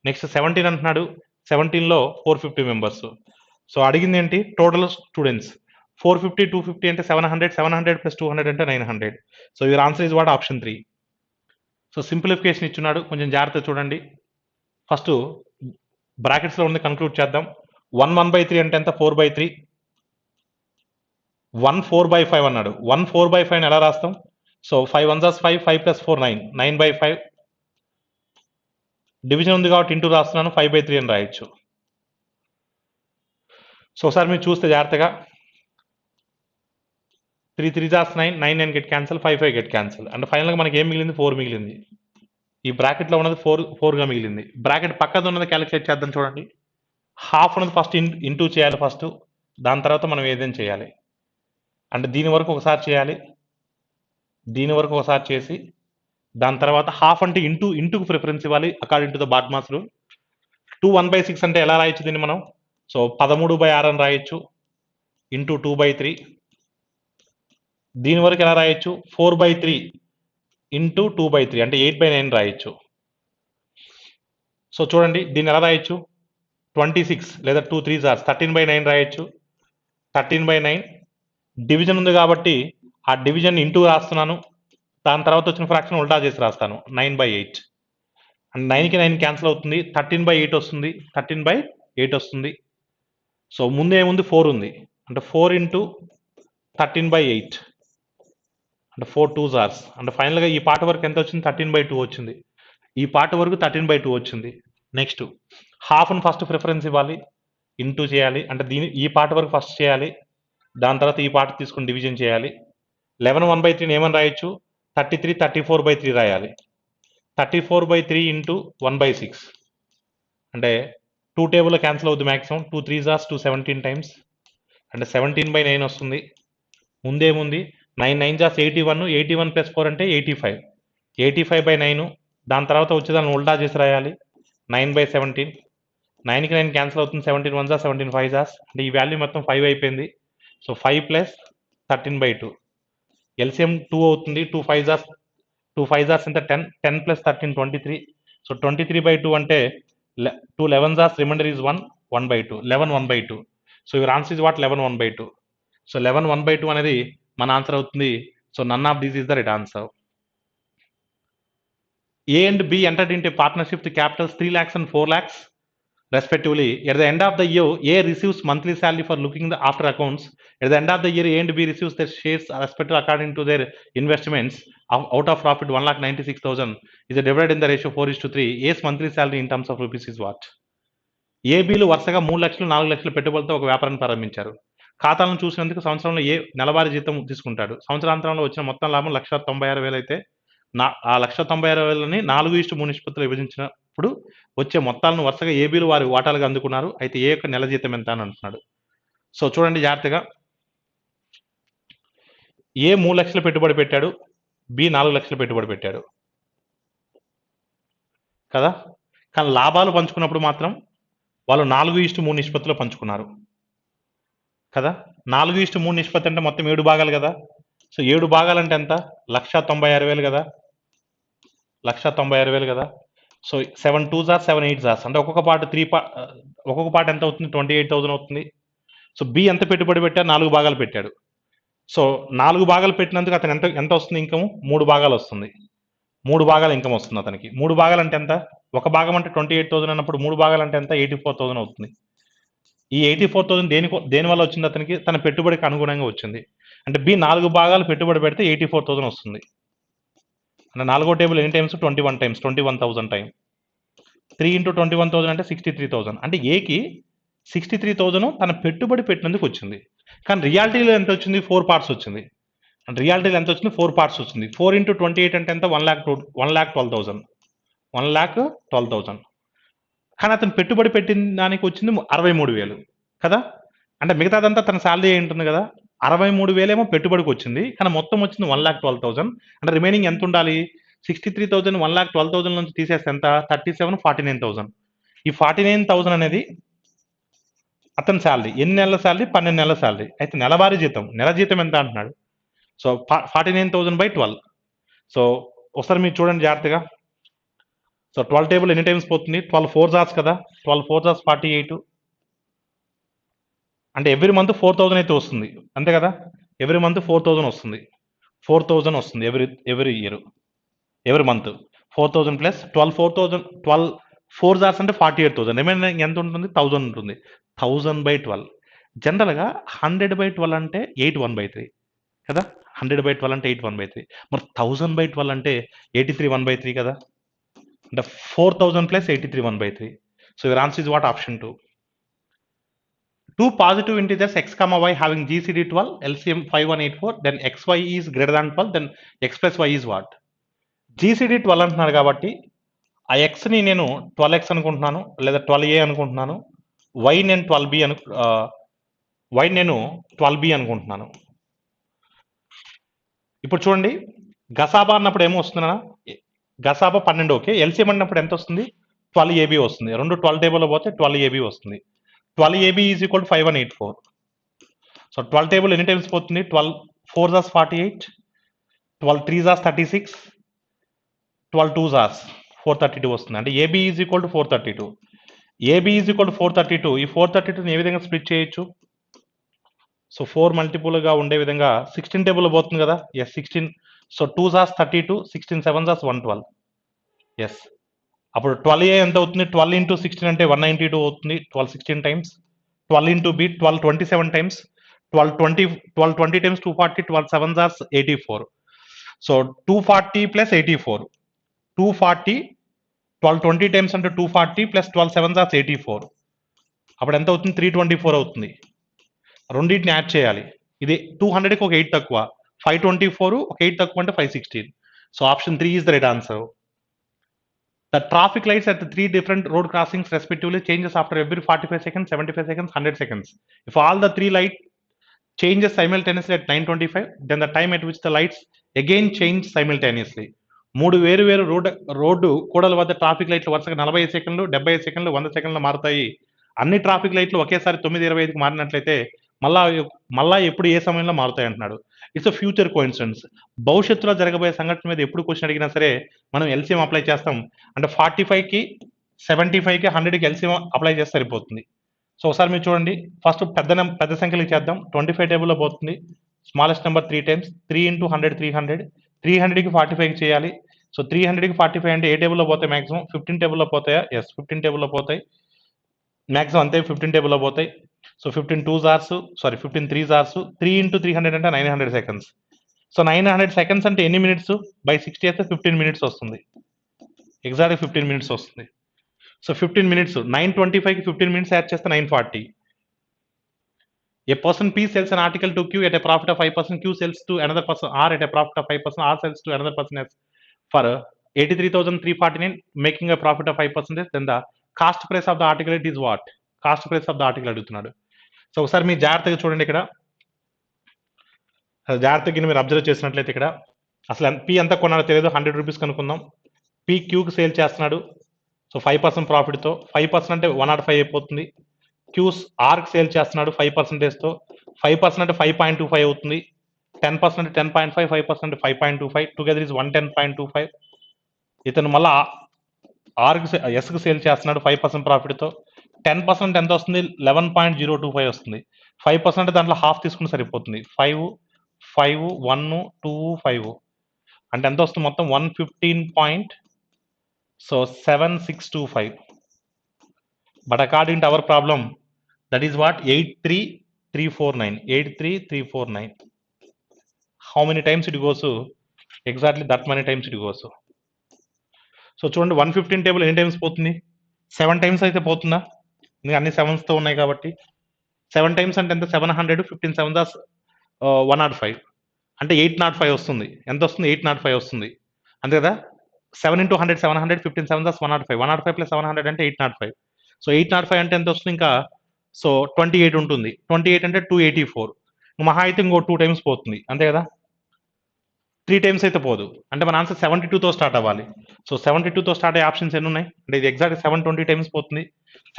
నెక్స్ట్ 17 అంటున్నాడు. 17లో 450 మెంబర్స్. సో అడిగింది ఏంటి? టోటల్ స్టూడెంట్స్ 450, 250 అంటే 700, 700 ప్లస్ 200 అంటే 900. So your answer is what? Option 3. So simplification ఇచ్చున్నాడు, కొంచెం జాగ్రత్తగా చూడండి. ఫస్ట్ బ్రాకెట్స్లో ఉంది కన్క్లూడ్ చేద్దాం. 1/3 అంటే ఎంత? 4/3. 1 4/5 అన్నాడు. 1 4/5 ఎలా రాస్తాం? So 5 1 5, 5 plus 4 9, 9/5. డివిజన్ ఉంది కాబట్టి ఇంటూ రాస్తున్నాను, 5/3 అని రాయొచ్చు. సో ఒకసారి మీరు చూస్తే జాగ్రత్తగా 3 3 9, 9 9 గెట్ క్యాన్సల్, 5 5 గెట్ క్యాన్సల్. అంటే ఫైనల్గా మనకి ఏం మిగిలింది? 4 మిగిలింది. ఈ బ్రాకెట్లో ఉన్నది 4గా మిగిలింది. బ్రాకెట్ పక్కన ఉన్నది క్యాలిక్యులేట్ చేద్దాం చూడండి. హాఫ్ ఉన్నది ఫస్ట్ ఇంటూ చేయాలి ఫస్ట్, దాని తర్వాత మనం ఏదైనా చేయాలి. అంటే దీని వరకు ఒకసారి చేయాలి, దీని వరకు ఒకసారి చేసి దాని తర్వాత హాఫ్ అంటే ఇంటూకు ప్రిఫరెన్స్ ఇవ్వాలి according to the BODMAS rule. 2 1/6 అంటే ఎలా రాయొచ్చు దీన్ని మనం? సో 13/6 అని రాయొచ్చు ఇంటూ 2/3. దీని వరకు ఎలా రాయొచ్చు? 4/3 ఇంటూ 2/3 అంటే 8/9 రాయొచ్చు. సో చూడండి దీన్ని ఎలా రాయొచ్చు? 26 లేదా 2 3s 13/9 రాయొచ్చు. 13/9 డివిజన్ ఉంది కాబట్టి ఆ డివిజన్ ఇంటూ రాస్తున్నాను, దాని తర్వాత వచ్చిన ఫ్రాక్షన్ ఉల్టా చేసి రాస్తాను, 9/8. అండ్ 9కి 9 క్యాన్సిల్ అవుతుంది, 13/8 వస్తుంది, 13/8 వస్తుంది. సో ముందు ఏముంది? 4 ఉంది, అంటే 4 ఇంటూ 13/8 అంటే 4 2s అంటే ఫైనల్గా ఈ పార్ట్ వరకు ఎంత వచ్చింది? 13/2 వచ్చింది. ఈ పార్ట్ వరకు 13/2 వచ్చింది. నెక్స్ట్ హాఫ్ను ఫస్ట్ ప్రిఫరెన్స్ ఇవ్వాలి, ఇంటూ చేయాలి, అంటే ఈ పార్ట్ వరకు ఫస్ట్ చేయాలి, దాని తర్వాత ఈ పార్ట్ తీసుకుని డివిజన్ చేయాలి. 11 1/3 ఏమని రాయొచ్చు? 33 34/3 రాయాలి. 34/3 ఇంటూ 1/6 అంటే 2 టేబుల్లో క్యాన్సిల్ అవుతుంది మ్యాక్సిమం. 2 3s 2 17 టైమ్స్ అంటే 17/9 వస్తుంది. ముందేముంది? 9 9s 81, 81 ప్లస్ 4 అంటే 85, 85/9. దాని తర్వాత వచ్చేదాన్ని ఉల్టా చేసి రాయాలి, 9/17. 9కి 9 క్యాన్సిల్ అవుతుంది, 17 1s 17 5s అంటే ఈ వాల్యూ మొత్తం 5 అయిపోయింది. సో 5 ప్లస్ 13/2 ఎల్సిఎం 2 అవుతుంది. 2 5s అంటే 10, 10 ప్లస్ 13 23. సో 23/2 అంటే 2 11s remainder is 1, 1/2, 11 1/2. So your answer is what? 11 1/2. So 11 1/2 అనేది మన ఆన్సర్ అవుతుంది. So none of these is the right answer. A and B entered into a partnership with capitals 3 lakhs and 4 lakhs respectively. At the end of the year, A receives monthly salary for looking after accounts. At the end of the year, A and B receives their shares respectively according to their investments. Out of profit 1,96,000 is divided in the ratio 4:3. A's monthly salary in terms of rupees is what? ఏబీలు వరుసగా 3 లక్షలు 4 లక్షల పెట్టుబడులతో ఒక వ్యాపారాన్ని ప్రారంభించారు. ఖాతాలను చూసినందుకు సంవత్సరంలో ఏ నెలవారీ జీతం తీసుకుంటాడు. సంవత్సరాంతంలో వచ్చిన మొత్తం లాభం 1,96,000 అయితే ఆ 1,96,000ని 4:3 నిష్పత్తిలో విభజించినప్పుడు వచ్చే మొత్తాలను వరుసగా ఏబీలు వారి వాటాలుగా అందుకున్నారు. అయితే ఏ యొక్క నెల జీతం ఎంత అని అంటున్నాడు. సో చూడండి జాగ్రత్తగా, ఏ 3 లక్షలు పెట్టుబడి పెట్టాడు, బి 4 లక్షలు పెట్టుబడి పెట్టాడు కదా. కానీ లాభాలు పంచుకున్నప్పుడు మాత్రం వాళ్ళు 4:3 నిష్పత్తిలో పంచుకున్నారు కదా. 4:3 నిష్పత్తి అంటే మొత్తం 7 భాగాలు కదా. సో 7 భాగాలు అంటే ఎంత? 1,96,000 కదా. 1,96,000 కదా. సో 7 2s 7 8s అంటే ఒక్కొక్క పార్ట్ ఎంత అవుతుంది? 28,000 అవుతుంది. సో బి ఎంత పెట్టుబడి పెట్టాడు? 4 భాగాలు పెట్టాడు. సో 4 భాగాలు పెట్టినందుకు అతను ఎంత వస్తుంది ఇన్కమ్? 3 భాగాలు వస్తుంది. 3 భాగాల ఇన్కమ్ వస్తుంది అతనికి. 3 భాగాలు అంటే ఎంత? ఒక భాగం అంటే 28,000 అన్నప్పుడు 3 భాగాలు అంటే ఎంత? 84,000 అవుతుంది. ఈ 84,000 దేని వల్ల వచ్చింది అతనికి? తన పెట్టుబడికి అనుగుణంగా వచ్చింది. అంటే బి 4 భాగాలు పెట్టుబడి పెడితే 84,000 వస్తుంది. అంటే 4వ టేబుల్ ఎన్ని టైమ్స్? 21 times, 21,000 time. 3 ఇంటూ 21,000 అంటే 63,000. అంటే ఏకి 63,000 తన పెట్టుబడి పెట్టినందుకు వచ్చింది. కానీ రియాలిటీలో ఎంత వచ్చింది? 4 పార్ట్స్ వచ్చింది. అండ్ రియాలిటీలో ఎంత వచ్చింది? 4 పార్ట్స్ వచ్చింది. 4 ఇంటూ 28 అంటే ఎంత? 1,12,000. 1,12,000. కానీ అతను పెట్టుబడి పెట్టిన దానికి వచ్చింది 63,000 కదా. అంటే మిగతాదంతా తన శాలరీ అయి ఉంటుంది కదా. 63,000 ఏమో పెట్టుబడికి వచ్చింది, కానీ మొత్తం వచ్చింది 1,12,000. అంటే రిమైనింగ్ ఎంత ఉండాలి? 63,000 1,12,000 నుంచి తీసేస్తే ఎంత? 37, 49,000. ఈ 49,000 అనేది అతని శాలరీ. ఎన్ని నెలల శాలరీ? 12 నెలల శాలరీ. అయితే నెలవారీ జీతం, నెల జీతం ఎంత అంటున్నాడు? సో 49,000/12. సో ఒకసారి మీరు చూడండి జాగ్రత్తగా. సో 12 టేబుల్ ఎన్ని టైమ్స్ పోతుంది? 12 4 జార్స్ కదా. 12 4 జార్స్ 48. అంటే ఎవ్రీ మంత్ 4,000 అయితే వస్తుంది, అంతే కదా. ఎవ్రీ మంత్ 4,000 వస్తుంది. 4,000 వస్తుంది every year, every month 4,000 plus 12 4,000. 12 4 jars అంటే 48,000. రిమైనింగ్ ఎంత ఉంటుంది? 1,000 ఉంటుంది. 1,000/12. జనరల్గా 100/12 అంటే 81/3 కదా. 100/12 అంటే 81/3. మరి 1,000/12 అంటే 83 1/3 కదా. అంటే 4,000 plus 83 1/3. So your answer is what? Option 2. Two positive integers x comma y having GCD 12, LCM 5184, then xy is greater than 12, then x plus y is what? GCD 12 అంటున్నాడు కాబట్టి ఆ ఎక్స్ని నేను 12x అనుకుంటున్నాను, లేదా 12a అనుకుంటున్నాను. y నేను 12b y నేను 12b అనుకుంటున్నాను. ఇప్పుడు చూడండి, గసాబా అన్నప్పుడు ఏమో వస్తుందా? గసాబా 12. ఓకే. ఎల్సిఎం అన్నప్పుడు ఎంత వస్తుంది? 12ab వస్తుంది. రెండు 12 టేబుల్లో పోతే 12ab వస్తుంది. 12ab is equal to 5184. So 12 table ఎన్ని టైమ్స్ పోతుంది? 12 4 జాస్ 48, 12 3 జాస్ 36, 12 2 జాస్ 432 వస్తుంది. అంటే AB is equal to 432. AB is equal to 432. ఈ 432ని ఏ విధంగా స్ప్లిట్ చేయొచ్చు? సో 4 మల్టిపుల్గా ఉండే విధంగా 16 టేబుల్లో పోతుంది కదా. ఎస్ 16. సో 2 జాస్ 32, 16 7 జాస్ 112. ఎస్. అప్పుడు 12a ఎంత అవుతుంది? 12 ఇంటూ 16 అంటే 192 అవుతుంది. 12 16 times. 12 into B 12 27 times. 12 20 times 240, 12 7 జార్స్ 84. So 240 plus 84. 240 12 20 టైమ్స్ అంటే 240 ప్లస్ 12 7 జార్స్ 84. అప్పుడు ఎంత అవుతుంది? 324 అవుతుంది. రెండింటిని యాడ్ చేయాలి. ఇది 200కి ఒక 8 తక్కువ, 524. ఒక 8 తక్కువ అంటే 516. So option 3 is the right answer. The traffic lights at the 3 different road crossings respectively changes after every 45 seconds, 75 seconds, 100 seconds. If all the 3 light changes simultaneously at 9:25, then the time at which the lights again change simultaneously. 3 వేరు వేరు road కూడల వద్ద traffic లైట్లు వరుసగా 45 సెకండ్లు, 75 సెకండ్లు, 100 సెకండ్లు మారుతాయి. అన్ని ట్రాఫిక్ లైట్లు ఒకేసారి 9:25కి మారినట్లయితే మళ్ళా ఎప్పుడు ఏ సమయంలో మారుతాయి అంటున్నాడు. It's a future coincidence. భవిష్యత్తులో జరగబోయే సంఘటన మీద ఎప్పుడు క్వశ్చన్ అడిగినా సరే మనం ఎల్సిఎం అప్లై చేస్తాం. అంటే 45కి 75కి 100కి ఎల్సిఎం అప్లై చేస్తే సరిపోతుంది. సో ఒకసారి మీరు చూడండి, ఫస్ట్ పెద్ద సంఖ్యలు చేద్దాం. 25 టేబుల్లో పోతుంది. Smallest number 3 times. 3 ఇంటూ 100 300. 300కి 45కి చేయాలి. సో 300కి 45 అంటే ఏ టేబుల్లో పోతాయి? మ్యాక్సిమం 15 టేబుల్లో పోతాయా? ఎస్ 15 టేబుల్లో పోతాయి. మ్యాక్సిమం అంతే 15 టేబుల్లో పోతాయి. సో 15 2 జార్స్ 15 3 జార్స్ 3 ఇంటూ 300 అంటే 900 సెకండ్స్. సో 900 సెకండ్స్ అంటే ఎన్ని మినిట్స్? బై 60 అయితే 15 మినిట్స్ వస్తుంది. ఎగ్జాక్ట్గా 15 మినిట్స్ వస్తుంది. సో 15 మినిట్స్ 925కి 15 మినిట్స్ యాడ్ చేస్తే 940. A person P sells an article to Q at a profit of 5%, Q sells to another person R at a profit of 5%, R sells to another person S for 83,349, making a profit of 5%. Then the cost price of the article is what? Cost price of the article అడుగుతున్నాడు. So ఒకసారి మీరు జాగ్రత్తగా చూడండి. ఇక్కడ జాగ్రత్తగా మీరు observe చేసినట్లయితే ఇక్కడ అసలు పి ఎంత కొన్నాడో తెలియదు. 100 రూపీస్ కనుక్కుందాం. పి క్యూకి సేల్ చేస్తున్నాడు. సో 5% ప్రాఫిట్తో 5% అంటే 105 అయిపోతుంది. క్యూస్ ఆర్కి సేల్ చేస్తున్నాడు 5%తో. 5% అంటే 5.25 అవుతుంది. 10% అంటే 10.5, 5% అంటే 5.25. Together is 110.25. ఇతను మళ్ళా ఎస్కి సేల్ చేస్తున్నాడు 5% ప్రాఫిట్తో. 10% ఎంత వస్తుంది? 11.025 వస్తుంది. 5% దాంట్లో హాఫ్ తీసుకుని సరిపోతుంది. 5 5 1 2 5 అంటే ఎంత వస్తుంది? మొత్తం 115. So 7625. But according to our problem that is what? 83349. 83349. How many times it goes? Exactly that many times it goes. So చూడండి 115 టేబుల్ ఎన్ని టైమ్స్ పోతుంది? 7 టైమ్స్ అయితే పోతుందా? ఇంకా అన్ని 7తో ఉన్నాయి కాబట్టి 7 టైమ్స్ అంటే ఎంత 700, 15 7 దాస్ 105 అంటే 805 వస్తుంది. ఎంత వస్తుంది? 805 వస్తుంది అంతే కదా. 7 ఇంటూ 100 700, 15 7 దాస్ 105, 105 ప్లస్ 700 అంటే 805. సో 805 అంటే ఎంత వస్తుంది ఇంకా? సో 28 ఉంటుంది. 28 అంటే 284. మహా అయితే ఇంకో 2 టైమ్స్ పోతుంది అంతే కదా. 3 టైమ్స్ అయితే పోదు. అంటే మన ఆన్సర్ 72తో స్టార్ట్ అవ్వాలి. సో 72తో స్టార్ట్ అయ్యే ఆప్షన్స్ ఎన్ని ఉన్నాయి అంటే ఇది ఎగ్జాక్ట్ 720 టైమ్స్ పోతుంది.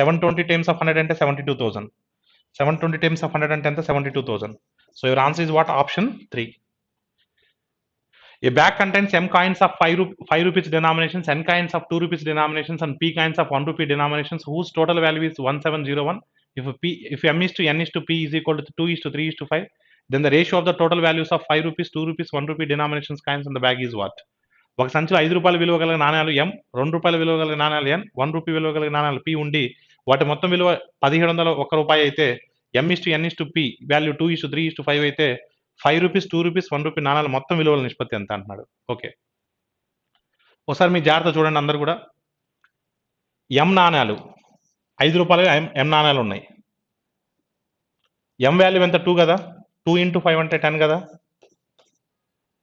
720 టైమ్స్ ఆఫ్ 100 అంటే 72,000. 720 టైమ్స్ ఆఫ్ 100 అంటే ఎంత? 72,000. So your answer is what? Option 3. A bag contains m coins of 5 rupees denominations, n coins of 2 rupees denominations, and p coins of 1 rupee denominations whose total value is 1701. If m is to n is to p is equal to 2 is to 3 is to 5, then the ratio of the total values of 5 rupees, 2 rupees, 1 rupee denominations coins in the bag is what? ఒక సంచిలో 5 రూపాయల విలువ గల నాణ్యాలు m, 2 రూపాయల విలువ గల నాణ్యాలు n, 1 రూపీ విలువ గల నాణ్యాలు p ఉండి వాటి మొత్తం విలువ 1701 రూపాయి అయితే m is to n is to p value 2 is to 3 is to 5 అయితే 5 రూపీస్, 2 రూపీస్, 1 రూపీ నాణాల మొత్తం విలువల నిష్పత్తి ఎంత అంటున్నాడు. ఓకే, ఒకసారి మీ జాగ్రత్త చూడండి అందరు కూడా. ఎం నాణ్యాలు 5 రూపాయలు ఎం నాణ్యాలు ఉన్నాయి. ఎం వాల్యూ ఎంత? 2 కదా. 2 ఇంటూ 5 అంటే 10 కదా.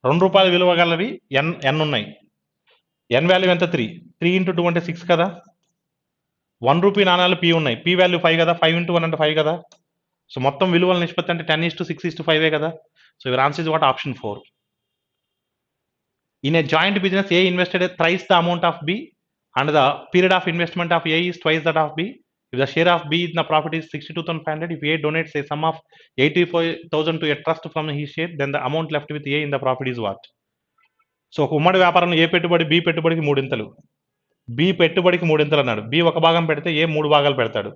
2 రూపాయల విలువ గలవి ఎన్ ఉన్నాయి. ఎన్ వాల్యూ ఎంత? 3. 3 ఇంటూ 2 అంటే 6 కదా. 1 రూపీ నాణ్యాలు పి ఉన్నాయి. పి వాల్యూ 5 కదా. 5 ఇంటూ 1 అంటే 5 కదా. సో మొత్తం విలువల నిష్పత్తి అంటే 10:6:5 కదా. So your answer is what? Option 4. In a joint business, A invested thrice the amount of B and the period of investment of A is twice that of B. If the share of B in the profit is 62,500, if A donates a sum of 85,000 to a trust from his share, then the amount left with A in the profit is what? So ఒక ఉమ్మడి వ్యాపారంలో ఏ పెట్టుబడి B పెట్టుబడికి మూడింతలు, B పెట్టుబడికి మూడింతలు అన్నాడు. B ఒక భాగం పెడితే ఏ 3 భాగాలు పెడతాడు.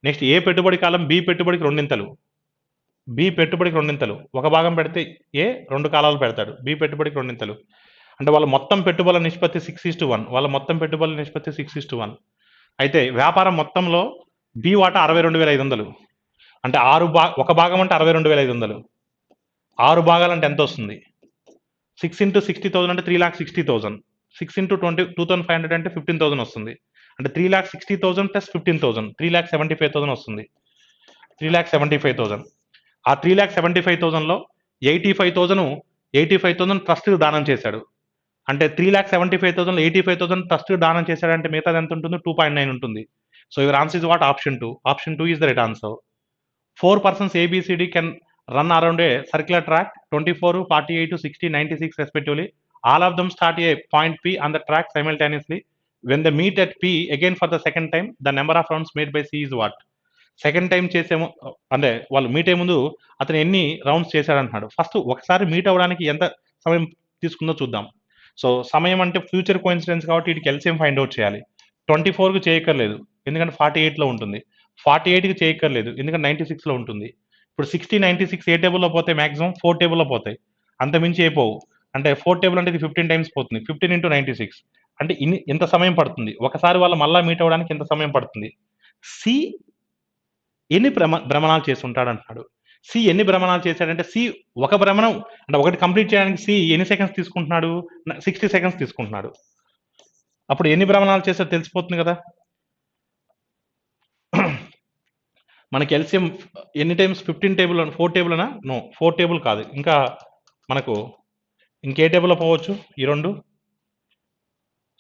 నెక్స్ట్ ఏ పెట్టుబడి కాలం బి పెట్టుబడికి రెండింతలు, బి పెట్టుబడికి రెండింతలు, ఒక భాగం పెడితే ఏ 2 కాలాలు పెడతాడు. బి పెట్టుబడికి రెండింతలు అంటే వాళ్ళ మొత్తం పెట్టుబడుల నిష్పత్తి 6:1. వాళ్ళ మొత్తం పెట్టుబడుల నిష్పత్తి 6:1. అయితే వ్యాపారం మొత్తంలో బి వాటా 62,500 అంటే ఒక భాగం అంటే 62,500. 6 భాగాలు అంటే ఎంత వస్తుంది? 6 ఇంటూ 60,000 అంటే 3,60,000. 6 ఇంటూ 2,500 అంటే 15,000 వస్తుంది. అంటే 3,60,000 ప్లస్ 15,000 3,75,000 వస్తుంది. 3,75,000. ఆ 3,75,000లో 85,000 ట్రస్ట్కి దానం చేశాడు. అంటే 3,75,000 85,000 ట్రస్ట్కి దానం చేశాడంటే మిగతాది ఎంత ఉంటుంది? 2.9 ఉంటుంది. So your answer is what? Option 2. Option 2 is the right answer. 4 persons ABCD can run around a circular track 24, 48, 60, 96 respectively. All of them start a point P on the track simultaneously. When they meet at P again for the second time, the number of rounds made by C is what? Second time చేసేమో అంటే వాళ్ళు meet అయ్యే ముందు అతను ఎన్ని rounds చేశాడంటున్నాడు. First ఒకసారి meet అవ్వడానికి ఎంత సమయం తీసుకుందో చూద్దాం. సో సమయం అంటే ఫ్యూచర్ కోఇన్సిడెన్స్ కాబట్టి వీటికి ఎల్సిఎం ఫైండ్ అవుట్ చేయాలి. 24కి చేయక్కర్లేదు ఎందుకంటే 48లో ఉంటుంది. 48కి చేయక్కర్లేదు ఎందుకంటే 96లో ఉంటుంది. ఇప్పుడు 60, 96 ఏ టేబుల్లో పోతాయి? మ్యాక్సిమం 4 టేబుల్లో పోతాయి, అంతమించి అయిపోవు. అంటే 4 టేబుల్ అంటే ఇది 15 టైమ్స్ పోతుంది. 15 ఇంటూ 96 అంటే ఇంత సమయం పడుతుంది. ఒకసారి వాళ్ళు మళ్ళీ మీట్ అవ్వడానికి ఎంత సమయం పడుతుంది? సి ఎన్ని భ్రమణాలు చేసి ఉంటాడు అంటున్నాడు. సి ఎన్ని భ్రమణాలు చేశాడంటే సి ఒక భ్రమణం అంటే ఒకటి కంప్లీట్ చేయడానికి సి ఎన్ని సెకండ్స్ తీసుకుంటున్నాడు? 60 సెకండ్స్ తీసుకుంటున్నాడు. అప్పుడు ఎన్ని భ్రమణాలు చేశాడో తెలిసిపోతుంది కదా. మనకి ఎల్సిఎం ఎన్ని టైమ్స్? 15 టేబుల్ 4 టేబుల్ అనా? నో, 4 టేబుల్ కాదు. ఇంకా మనకు ఇంకే టేబుల్లో పోవచ్చు ఈ రెండు.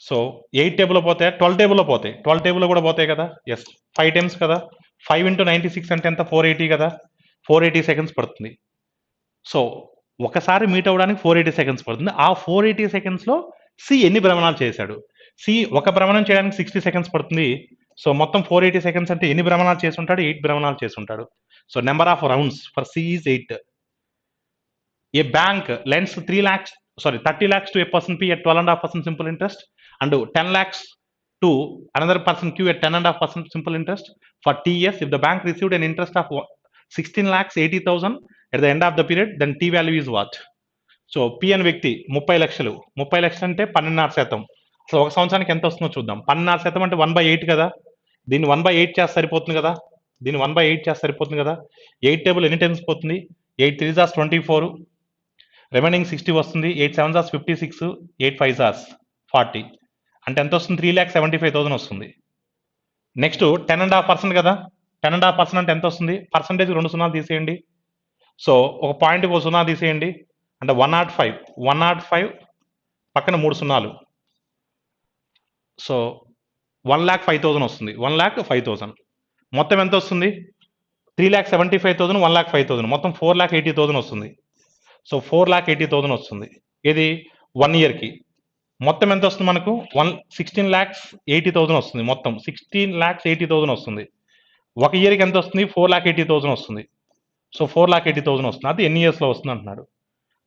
సో 8 టేబుల్లో పోతాయి, 12 టేబుల్లో పోతాయి, 12 టేబుల్లో కూడా పోతాయి కదా. ఎస్, 5 టైమ్స్ కదా. 5 ఇంటూ 96 అంటే ఎంత? 480 కదా. 480 సెకండ్స్ పడుతుంది. సో ఒకసారి మీట్ అవ్వడానికి 480 సెకండ్స్ పడుతుంది. ఆ 480 సెకండ్స్లో సి ఎన్ని భ్రమణాలు చేశాడు? సి ఒక భ్రమణం చేయడానికి 60 సెకండ్స్ పడుతుంది. సో మొత్తం 480 సెకండ్స్ అంటే ఎన్ని భ్రమణాలు చేసి ఉంటాడు? 8 భ్రమణాలు చేసి ఉంటాడు. So number of rounds for C is 8. A bank lends 30 lakhs to a person P at 12.5% simple interest and 10 lakhs to another person Q at 10.5% simple interest for T years. If the bank received an interest of 16,80,000 at the end of the period, then T value is what? So P అనే వ్యక్తి 30 లక్షలు, 30 లక్షలు అంటే 12.5%. అసలు ఒక సంవత్సరానికి ఎంత వస్తుందో చూద్దాం. 12.5% అంటే 1/8 కదా. దీన్ని 1/8 చేస్తే సరిపోతుంది కదా. దీన్ని 1/8 చేస్తే సరిపోతుంది కదా. 8 టేబుల్ ఎన్ని టైమ్స్ పోతుంది? 8 3s 24, రిమైనింగ్ 60 వస్తుంది. 8 7s 56, 8 5s 40 అంటే ఎంత వస్తుంది? 3,75,000 వస్తుంది. నెక్స్ట్ 10.5% కదా. 10.5% అంటే ఎంత వస్తుంది? పర్సంటేజ్ 2 సున్నాలు తీసేయండి. సో ఒక పాయింట్కి 1 సున్నా తీసేయండి అంటే 105 పక్కన 3 సున్నాలు. సో 1,05,000 వస్తుంది. 1,05,000 మొత్తం ఎంత వస్తుంది? 3,75,000 1,05,000 మొత్తం 4,80,000 వస్తుంది. సో 4,80,000 వస్తుంది. ఇది 1 ఇయర్కి. మొత్తం ఎంత వస్తుంది మనకు? 16,80,000 వస్తుంది. మొత్తం 16,80,000 వస్తుంది. ఒక ఇయర్కి ఎంత వస్తుంది? 4,80,000 వస్తుంది. సో 4,80,000 వస్తుంది. అది ఎన్ని ఇయర్స్లో వస్తుంది అంటున్నాడు.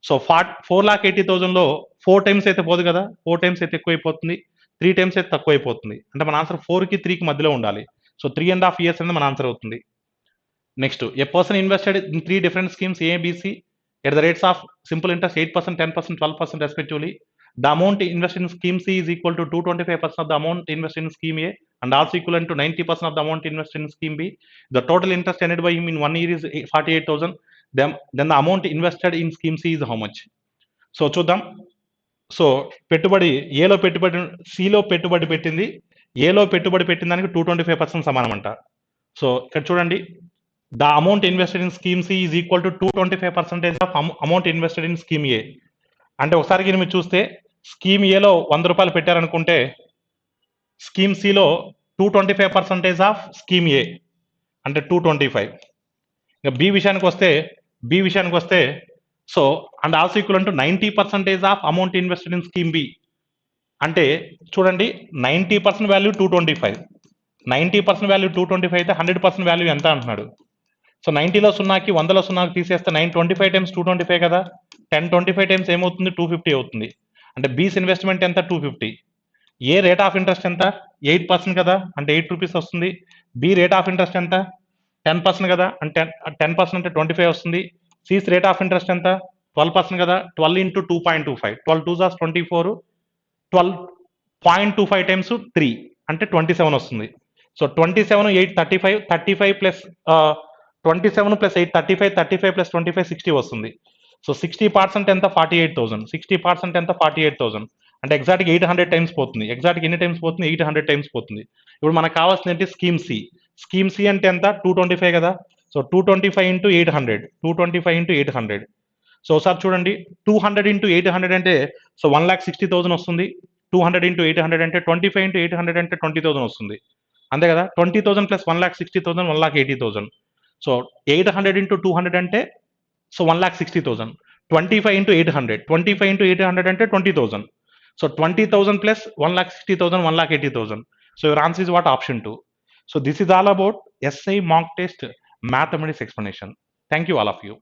సో 4,80,000లో 4 టైమ్స్ అయితే పోదు కదా, 4 టైమ్స్ అయితే ఎక్కువైపోతుంది, 3 టైమ్స్ అయితే తక్కువ అయిపోతుంది. అంటే మన ఆన్సర్ 4కి 3కి మధ్యలో ఉండాలి. సో 3.5 years అనేది మన ఆన్సర్ అవుతుంది. Next, A person invested in 3 different schemes ABC at the rates of simple interest 8%, 10%, 12% respectively. The amount invested in scheme C is equal to 225% of the amount invested in scheme A and also equivalent to 90% of the amount invested in scheme B. The total interest earned by him in 1 year is 48,000. Then the amount invested in scheme C is how much? So చూద్దాం. So పెట్టుబడి ఏలో పెట్టుబడి, సిలో పెట్టుబడి పెట్టింది, ఏలో పెట్టుబడి పెట్టిన దానికి 225% సమానం అంట. సో ఇక్కడ చూడండి, the amount invested in scheme C is equal to 225% of amount invested in scheme A. అంటే ఒకసారి మీరు చూస్తే స్కీమ్ ఏలో 100 రూపాయలు పెట్టారనుకుంటే స్కీమ్ సిలో 225% ఆఫ్ స్కీమ్ ఏ అంటే 225. ఇక బి విషయానికి వస్తే so and also equal to 90% of amount invested in scheme B. అంటే చూడండి, 90% వాల్యూ 225, 90% వాల్యూ 225 అయితే 100% వాల్యూ ఎంత అంటున్నాడు. సో 90లో సున్నాకి 100లో సున్నాకి తీసేస్తే 925 టైమ్స్ 225 కదా, 1025 టైమ్స్ ఏమవుతుంది? 250 అవుతుంది. అంటే బీస్ ఇన్వెస్ట్మెంట్ ఎంత? 250. ఏ రేట్ ఆఫ్ ఇంట్రెస్ట్ ఎంత? 8% కదా, అంటే 8 రూపీస్ వస్తుంది. బి రేట్ ఆఫ్ ఇంట్రెస్ట్ ఎంత? 10% కదా, అంటే 10% అంటే 25 వస్తుంది. సిస్ రేట్ ఆఫ్ ఇంట్రెస్ట్ ఎంత? 12% కదా, 12 ఇంటూ 2.25, 12 2 జాస్ 24, 12.25 టైమ్స్ 3 అంటే 27 వస్తుంది. సో 27 8 35, 35 ప్లస్ 27 ప్లస్ 8 35, 35 ప్లస్ 25 60 వస్తుంది. సో 60% ఎంత? 48,000. 60% ఎంత? 48,000. అంటే ఎగ్జాక్ట్గా 800 టైమ్స్ పోతుంది. ఎగ్జాక్ట్గా ఎన్ని టైమ్స్ పోతుంది? 800 టైమ్స్ పోతుంది. ఇప్పుడు మనకు కావాల్సింది ఏంటి? Scheme C. స్కీమ్ సి అంటే ఎంత? 225 కదా. So 225 into 800, 225 into 800. సో ఒకసారి చూడండి, 200 ఇంటూ 800 అంటే సో 1,60,000 వస్తుంది. 200 ఇంటూ 800 అంటే 25 ఇంటూ 800 అంటే 20,000 వస్తుంది. అంతే కదా. 20,000 ప్లస్ 1,60,000 1,80,000. సో 800 ఇంటూ 200 అంటే సో 1,60,000. 25 ఇంటూ 800, 25 ఇంటూ 800 అంటే 20,000. So 20,000 plus 1,60,000, 1,80,000. So your answer is what? Option 2. So this is all about SI mock test mathematics explanation. Thank you all of you.